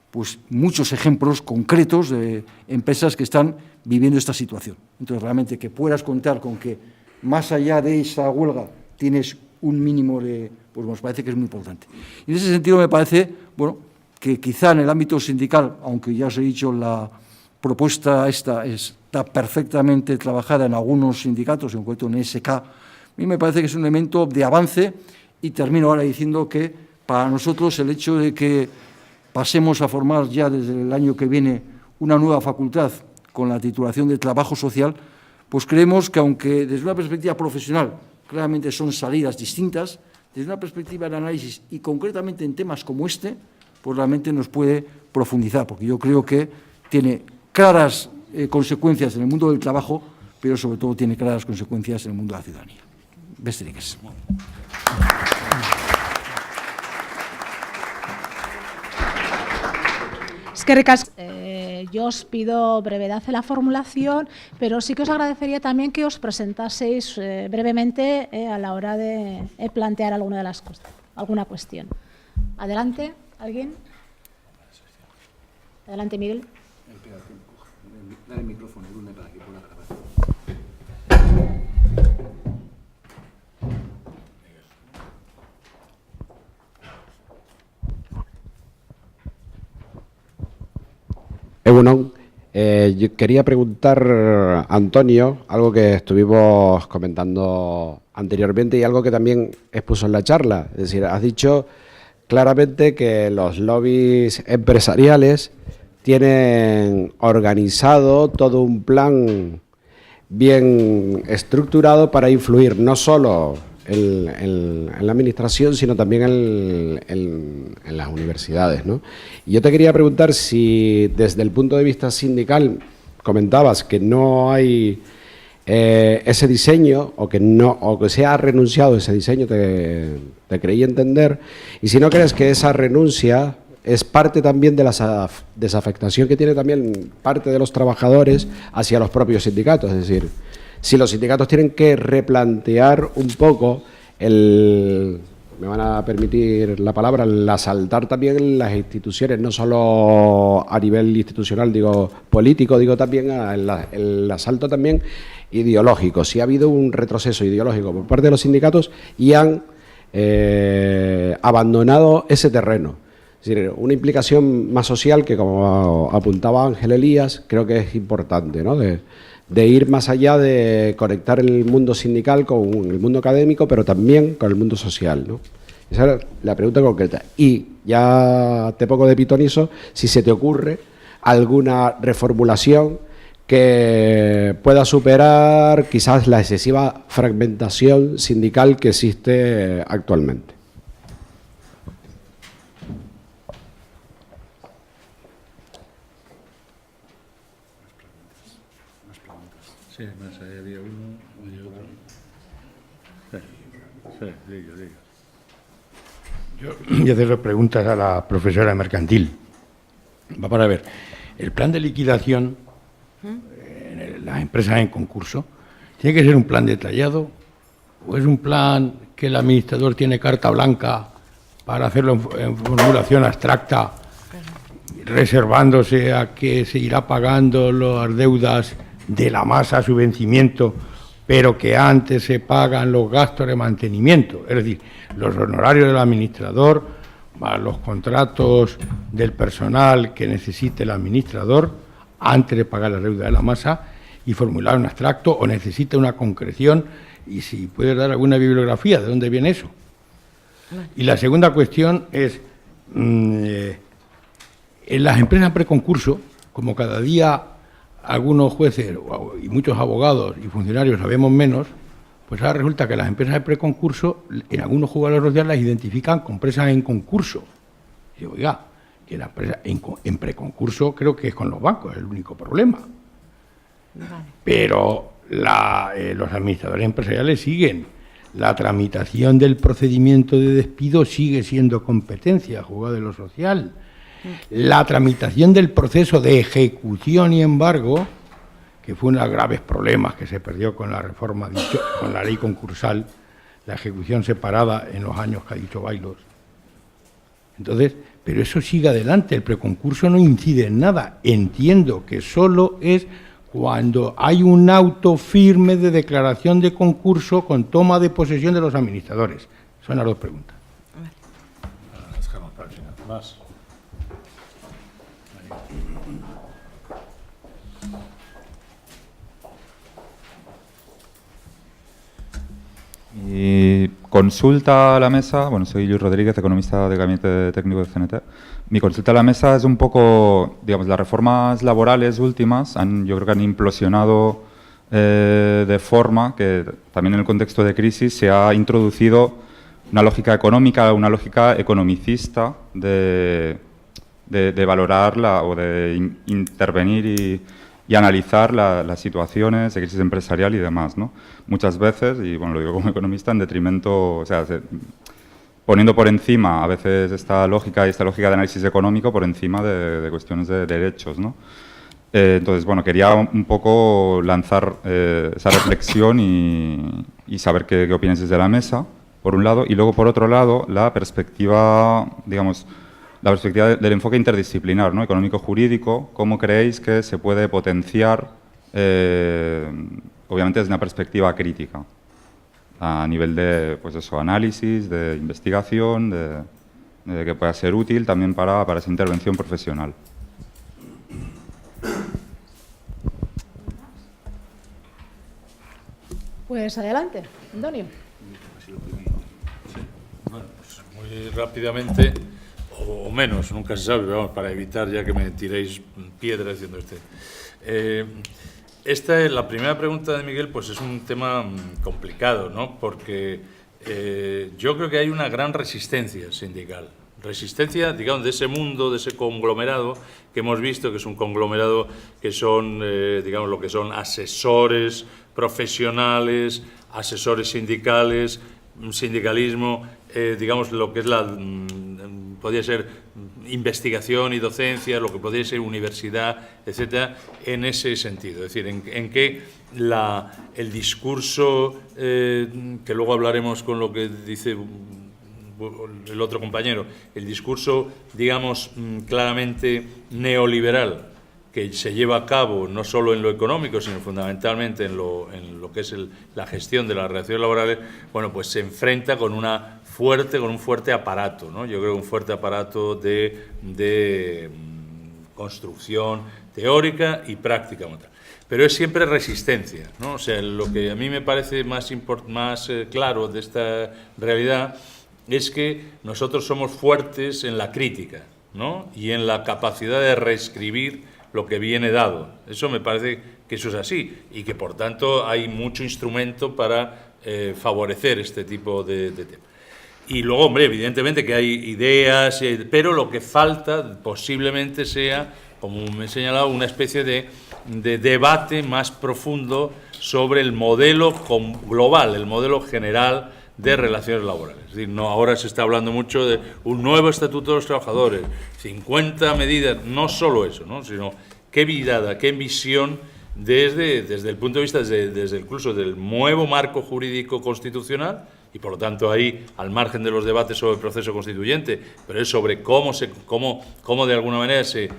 pues muchos ejemplos concretos de empresas que están viviendo esta situación. Entonces, realmente que puedas contar con que más allá de esa huelga tienes un mínimo de, pues nos parece que es muy importante. Y en ese sentido me parece, bueno, que quizá en el ámbito sindical, aunque ya os he dicho, la propuesta esta está perfectamente trabajada en algunos sindicatos, en concreto en SK, a mí me parece que es un elemento de avance. Y termino ahora diciendo que para nosotros el hecho de que pasemos a formar ya desde el año que viene una nueva facultad con la titulación de Trabajo Social, pues creemos que aunque desde una perspectiva profesional claramente son salidas distintas, desde una perspectiva de análisis y concretamente en temas como este, pues realmente nos puede profundizar, porque yo creo que tiene claras consecuencias en el mundo del trabajo, pero sobre todo tiene claras consecuencias en el mundo de la ciudadanía. Besterik ez. Eskerrik asko. Yo os pido brevedad en la formulación, pero sí que os agradecería también que os presentaseis brevemente a la hora de plantear alguna cuestión. Adelante, ¿alguien? Adelante, Miguel. Dale el micrófono, Brune, para que pueda grabar. Bueno, yo quería preguntar a Antonio algo que estuvimos comentando anteriormente y algo que también expuso en la charla. Es decir, has dicho claramente que los lobbies empresariales tienen organizado todo un plan bien estructurado para influir no solo en la administración, sino también en las universidades, ¿no? Y yo te quería preguntar si desde el punto de vista sindical comentabas que no hay ese diseño o que se ha renunciado a ese diseño, te creí entender, y si no crees que esa renuncia es parte también de la desafectación que tiene también parte de los trabajadores hacia los propios sindicatos. Es decir, si los sindicatos tienen que replantear un poco me van a permitir la palabra, el asaltar también las instituciones, no solo a nivel institucional, digo político, digo también el asalto también ideológico. Si ha habido un retroceso ideológico por parte de los sindicatos y han abandonado ese terreno. Es decir, una implicación más social que, como apuntaba Ángel Elías, creo que es importante, ¿no? De ir más allá de conectar el mundo sindical con el mundo académico, pero también con el mundo social, ¿no? Esa es la pregunta concreta. Y ya te pongo de pitonizo, si se te ocurre alguna reformulación que pueda superar quizás la excesiva fragmentación sindical que existe actualmente. Sí, más ahí había uno y otro. Sí, diga. Yo hacer preguntas a la profesora mercantil. Va para ver. el plan de liquidación en las empresas en concurso tiene que ser un plan detallado o es un plan que el administrador tiene carta blanca para hacerlo en formulación abstracta, reservándose a que se irá pagando las deudas de la masa a su vencimiento, pero que antes se pagan los gastos de mantenimiento, es decir, los honorarios del administrador, más los contratos del personal que necesite el administrador antes de pagar la deuda de la masa, y formular un abstracto, o necesita una concreción, y si puede dar alguna bibliografía de dónde viene eso. Y la segunda cuestión es, en las empresas preconcurso, como cada día algunos jueces y muchos abogados y funcionarios sabemos menos, pues ahora resulta que las empresas de preconcurso, en algunos jugadores sociales las identifican con empresas en concurso. Y digo, oiga, que la empresa en preconcurso creo que es con los bancos, es el único problema. Vale. Pero los administradores empresariales siguen. La tramitación del procedimiento de despido sigue siendo competencia, juzgado de lo social. La tramitación del proceso de ejecución y embargo, que fue uno de los graves problemas que se perdió con la reforma, con la ley concursal, la ejecución separada en los años que ha dicho Bailos. Entonces, pero eso sigue adelante, el preconcurso no incide en nada. Entiendo que solo es cuando hay un auto firme de declaración de concurso con toma de posesión de los administradores. Son las dos preguntas. Más. Y consulta a la mesa, bueno, soy Luis Rodríguez, economista del Gabinete Técnico de CNT. Mi consulta a la mesa es un poco, digamos, las reformas laborales últimas, yo creo que han implosionado de forma que también en el contexto de crisis se ha introducido una lógica económica, una lógica economicista de valorar o de intervenir y analizar las situaciones de crisis empresarial y demás, ¿no? Muchas veces, y bueno, lo digo como economista, en detrimento, o sea, poniendo por encima a veces esta lógica de análisis económico por encima de cuestiones de derechos, ¿no? Entonces, bueno, quería un poco lanzar esa reflexión y saber qué opinas desde la mesa, por un lado, y luego, por otro lado, la perspectiva, digamos, la perspectiva del enfoque interdisciplinar, ¿no? Económico-jurídico, ¿cómo creéis que se puede potenciar, obviamente desde una perspectiva crítica, a nivel de, pues eso, análisis, de investigación, de que pueda ser útil también para esa intervención profesional? Pues adelante, Antonio. Bueno, pues muy rápidamente, o menos, nunca se sabe, vamos, para evitar ya que me tiréis piedras diciendo Esta es la primera pregunta de Miguel, pues es un tema complicado, ¿no? Porque yo creo que hay una gran resistencia sindical. Resistencia, digamos, de ese mundo, de ese conglomerado que hemos visto, que es un conglomerado que son, digamos, lo que son asesores profesionales, asesores sindicales, sindicalismo, digamos, lo que es podría ser investigación y docencia, lo que podría ser universidad, etcétera, en ese sentido. Es decir, en que el discurso, que luego hablaremos con lo que dice el otro compañero, el discurso, digamos, claramente neoliberal, que se lleva a cabo no solo en lo económico, sino fundamentalmente en lo que es la gestión de las relaciones laborales, bueno, pues se enfrenta con un fuerte aparato, ¿no? Yo creo que un fuerte aparato de construcción teórica y práctica. Pero es siempre resistencia, ¿no? O sea, lo que a mí me parece más claro de esta realidad es que nosotros somos fuertes en la crítica, ¿no? Y en la capacidad de reescribir lo que viene dado. Eso me parece que eso es así y que, por tanto, hay mucho instrumento para favorecer este tipo de temas. Y luego, hombre, evidentemente que hay ideas, pero lo que falta posiblemente sea, como me he señalado, una especie de debate más profundo sobre el modelo global, el modelo general de relaciones laborales. Es decir, no, ahora se está hablando mucho de un nuevo estatuto de los trabajadores, 50 medidas, no solo eso, ¿no? Sino qué mirada, qué visión desde el punto de vista, desde incluso del nuevo marco jurídico constitucional, y por lo tanto ahí, al margen de los debates sobre el proceso constituyente, pero es sobre cómo de alguna manera se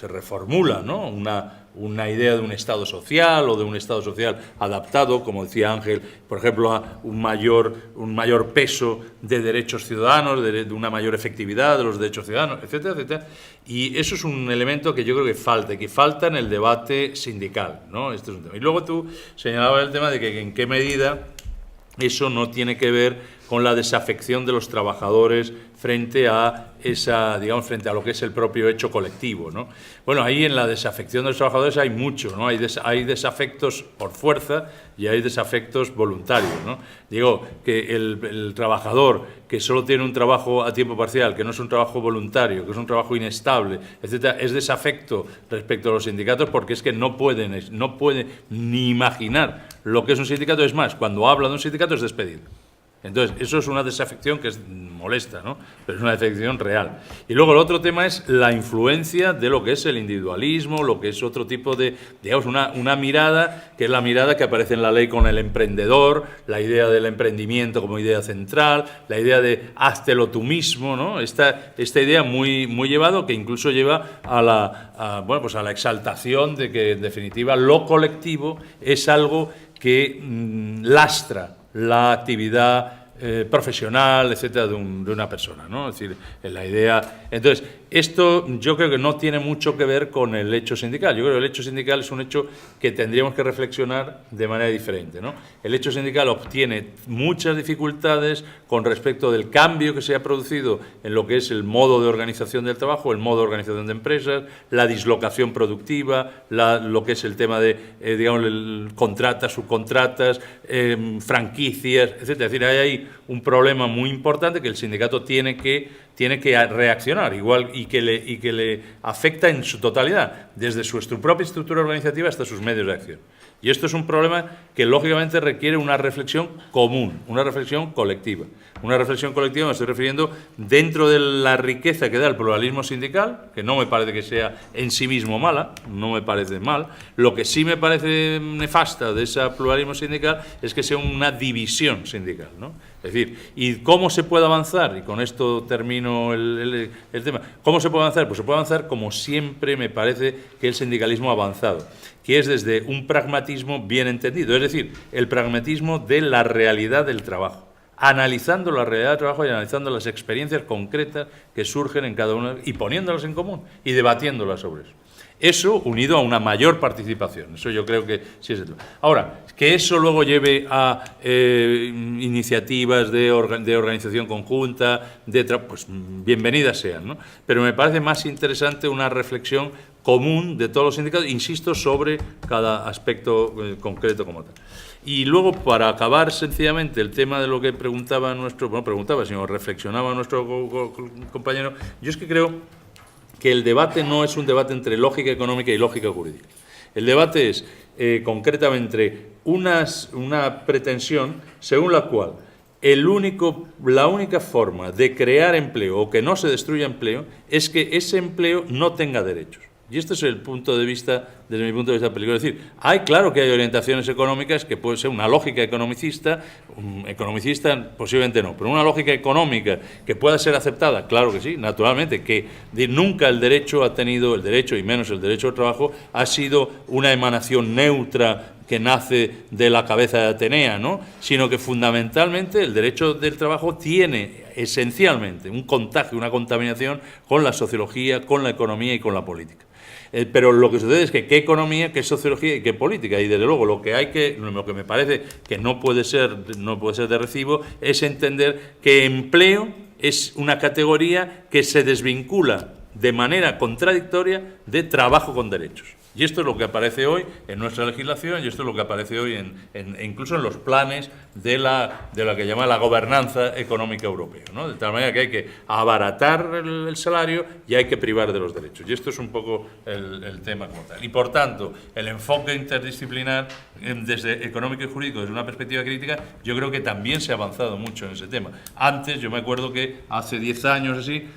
reformula, ¿no? Una idea de un Estado social o de un Estado social adaptado, como decía Ángel, por ejemplo, a un mayor peso de derechos ciudadanos, de una mayor efectividad de los derechos ciudadanos, etcétera, etcétera. Y eso es un elemento que yo creo que falta en el debate sindical, ¿no? Este es un tema. Y luego tú señalabas el tema de que en qué medida eso no tiene que ver con la desafección de los trabajadores frente a frente a lo que es el propio hecho colectivo, ¿no? Bueno, ahí en la desafección de los trabajadores hay mucho, ¿no? Hay desafectos por fuerza y hay desafectos voluntarios, ¿no? Digo que el trabajador que solo tiene un trabajo a tiempo parcial, que no es un trabajo voluntario, que es un trabajo inestable, etcétera, es desafecto respecto a los sindicatos porque es que no puede ni imaginar lo que es un sindicato. Es más, cuando habla de un sindicato es despedido. Entonces, eso es una desafección que es molesta, ¿no? Pero es una desafección real. Y luego el otro tema es la influencia de lo que es el individualismo, lo que es otro tipo de, digamos, una mirada, que es la mirada que aparece en la ley con el emprendedor, la idea del emprendimiento como idea central, la idea de háztelo tú mismo, ¿no? Esta idea muy llevado, que incluso lleva a la exaltación de que, en definitiva, lo colectivo es algo que lastra la actividad profesional, etcétera, de una persona, ¿no? Es decir, la idea. Entonces, esto yo creo que no tiene mucho que ver con el hecho sindical. Yo creo que el hecho sindical es un hecho que tendríamos que reflexionar de manera diferente, ¿no? El hecho sindical obtiene muchas dificultades con respecto del cambio que se ha producido en lo que es el modo de organización del trabajo, el modo de organización de empresas, la dislocación productiva, lo que es el tema de, contratas, subcontratas, franquicias, etcétera. Es decir, hay ahí un problema muy importante que el sindicato tiene que reaccionar, igual, y que le afecta en su totalidad, desde su propia estructura organizativa hasta sus medios de acción. Y esto es un problema que, lógicamente, requiere una reflexión común, una reflexión colectiva. Una reflexión colectiva, me estoy refiriendo, dentro de la riqueza que da el pluralismo sindical, que no me parece que sea en sí mismo mala, no me parece mal. Lo que sí me parece nefasta de ese pluralismo sindical es que sea una división sindical, ¿no? Es decir, ¿y cómo se puede avanzar? Y con esto termino el tema. ¿Cómo se puede avanzar? Pues se puede avanzar como siempre me parece que el sindicalismo ha avanzado, que es desde un pragmatismo bien entendido, es decir, el pragmatismo de la realidad del trabajo, analizando la realidad del trabajo y analizando las experiencias concretas que surgen en cada una y poniéndolas en común y debatiéndolas sobre eso. Eso unido a una mayor participación, eso yo creo que sí es el tema. Ahora, que eso luego lleve a iniciativas de organización conjunta, pues bienvenidas sean, ¿no? Pero me parece más interesante una reflexión común de todos los sindicatos, insisto, sobre cada aspecto concreto como tal. Y luego, para acabar sencillamente el tema de lo que reflexionaba nuestro compañero, yo es que creo que el debate no es un debate entre lógica económica y lógica jurídica. El debate es concretamente una pretensión según la cual la única forma de crear empleo o que no se destruya empleo es que ese empleo no tenga derechos. Y este es el punto de vista, desde mi punto de vista peligroso. Es decir, claro que hay orientaciones económicas que puede ser una lógica economicista posiblemente no, pero una lógica económica que pueda ser aceptada, claro que sí, naturalmente, que nunca el derecho y menos el derecho al trabajo, ha sido una emanación neutra que nace de la cabeza de Atenea, ¿no? Sino que fundamentalmente el derecho del trabajo tiene esencialmente un contagio, una contaminación con la sociología, con la economía y con la política. Pero lo que sucede es que qué economía, qué sociología y qué política. Y desde luego lo que me parece que no puede ser de recibo es entender que empleo es una categoría que se desvincula de manera contradictoria de trabajo con derechos. Y esto es lo que aparece hoy en nuestra legislación y esto es lo que aparece hoy incluso en los planes de la que llama la gobernanza económica europea, ¿no? De tal manera que hay que abaratar el salario y hay que privar de los derechos. Y esto es un poco el tema como tal. Y por tanto, el enfoque interdisciplinar desde económico y jurídico, desde una perspectiva crítica, yo creo que también se ha avanzado mucho en ese tema. Antes, yo me acuerdo que hace 10 años así,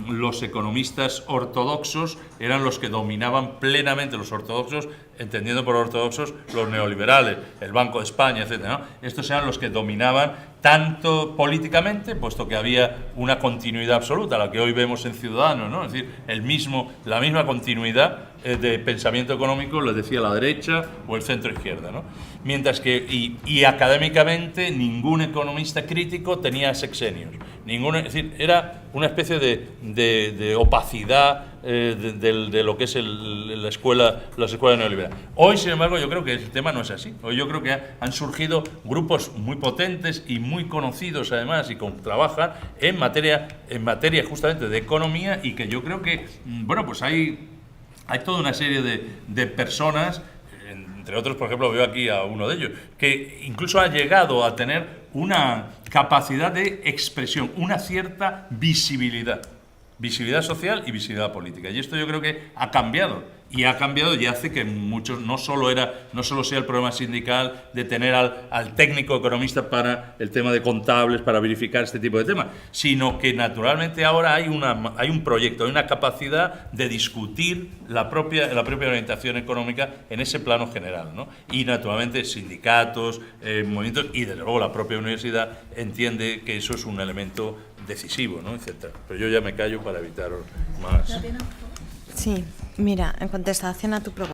los economistas ortodoxos eran los que dominaban plenamente, los ortodoxos, entendiendo por ortodoxos los neoliberales, el Banco de España, etcétera, ¿no? Estos eran los que dominaban tanto políticamente, puesto que había una continuidad absoluta, la que hoy vemos en Ciudadanos, ¿no? Es decir, la misma continuidad de pensamiento económico, lo decía la derecha o el centro izquierda, ¿no? Mientras que, y académicamente, ningún economista crítico tenía sexenios. Es decir, era una especie de opacidad de lo que es las escuelas neoliberales. Hoy, sin embargo, yo creo que el tema no es así. Hoy yo creo que han surgido grupos muy potentes y muy conocidos, además, y que trabajan en materia justamente de economía, y que yo creo que, bueno, pues hay toda una serie de personas, entre otros, por ejemplo, veo aquí a uno de ellos, que incluso ha llegado a tener una capacidad de expresión, una cierta visibilidad social y visibilidad política. Y esto yo creo que ha cambiado. Y ha cambiado y hace que muchos, no solo sea el problema sindical de tener al técnico economista para el tema de contables, para verificar este tipo de temas, sino que naturalmente ahora hay un proyecto, hay una capacidad de discutir la propia orientación económica en ese plano general, ¿no? Y naturalmente sindicatos, movimientos y desde luego la propia universidad entiende que eso es un elemento decisivo, ¿no? Etcétera. Pero yo ya me callo para evitar más. Sí, mira, en contestación a tu pregunta.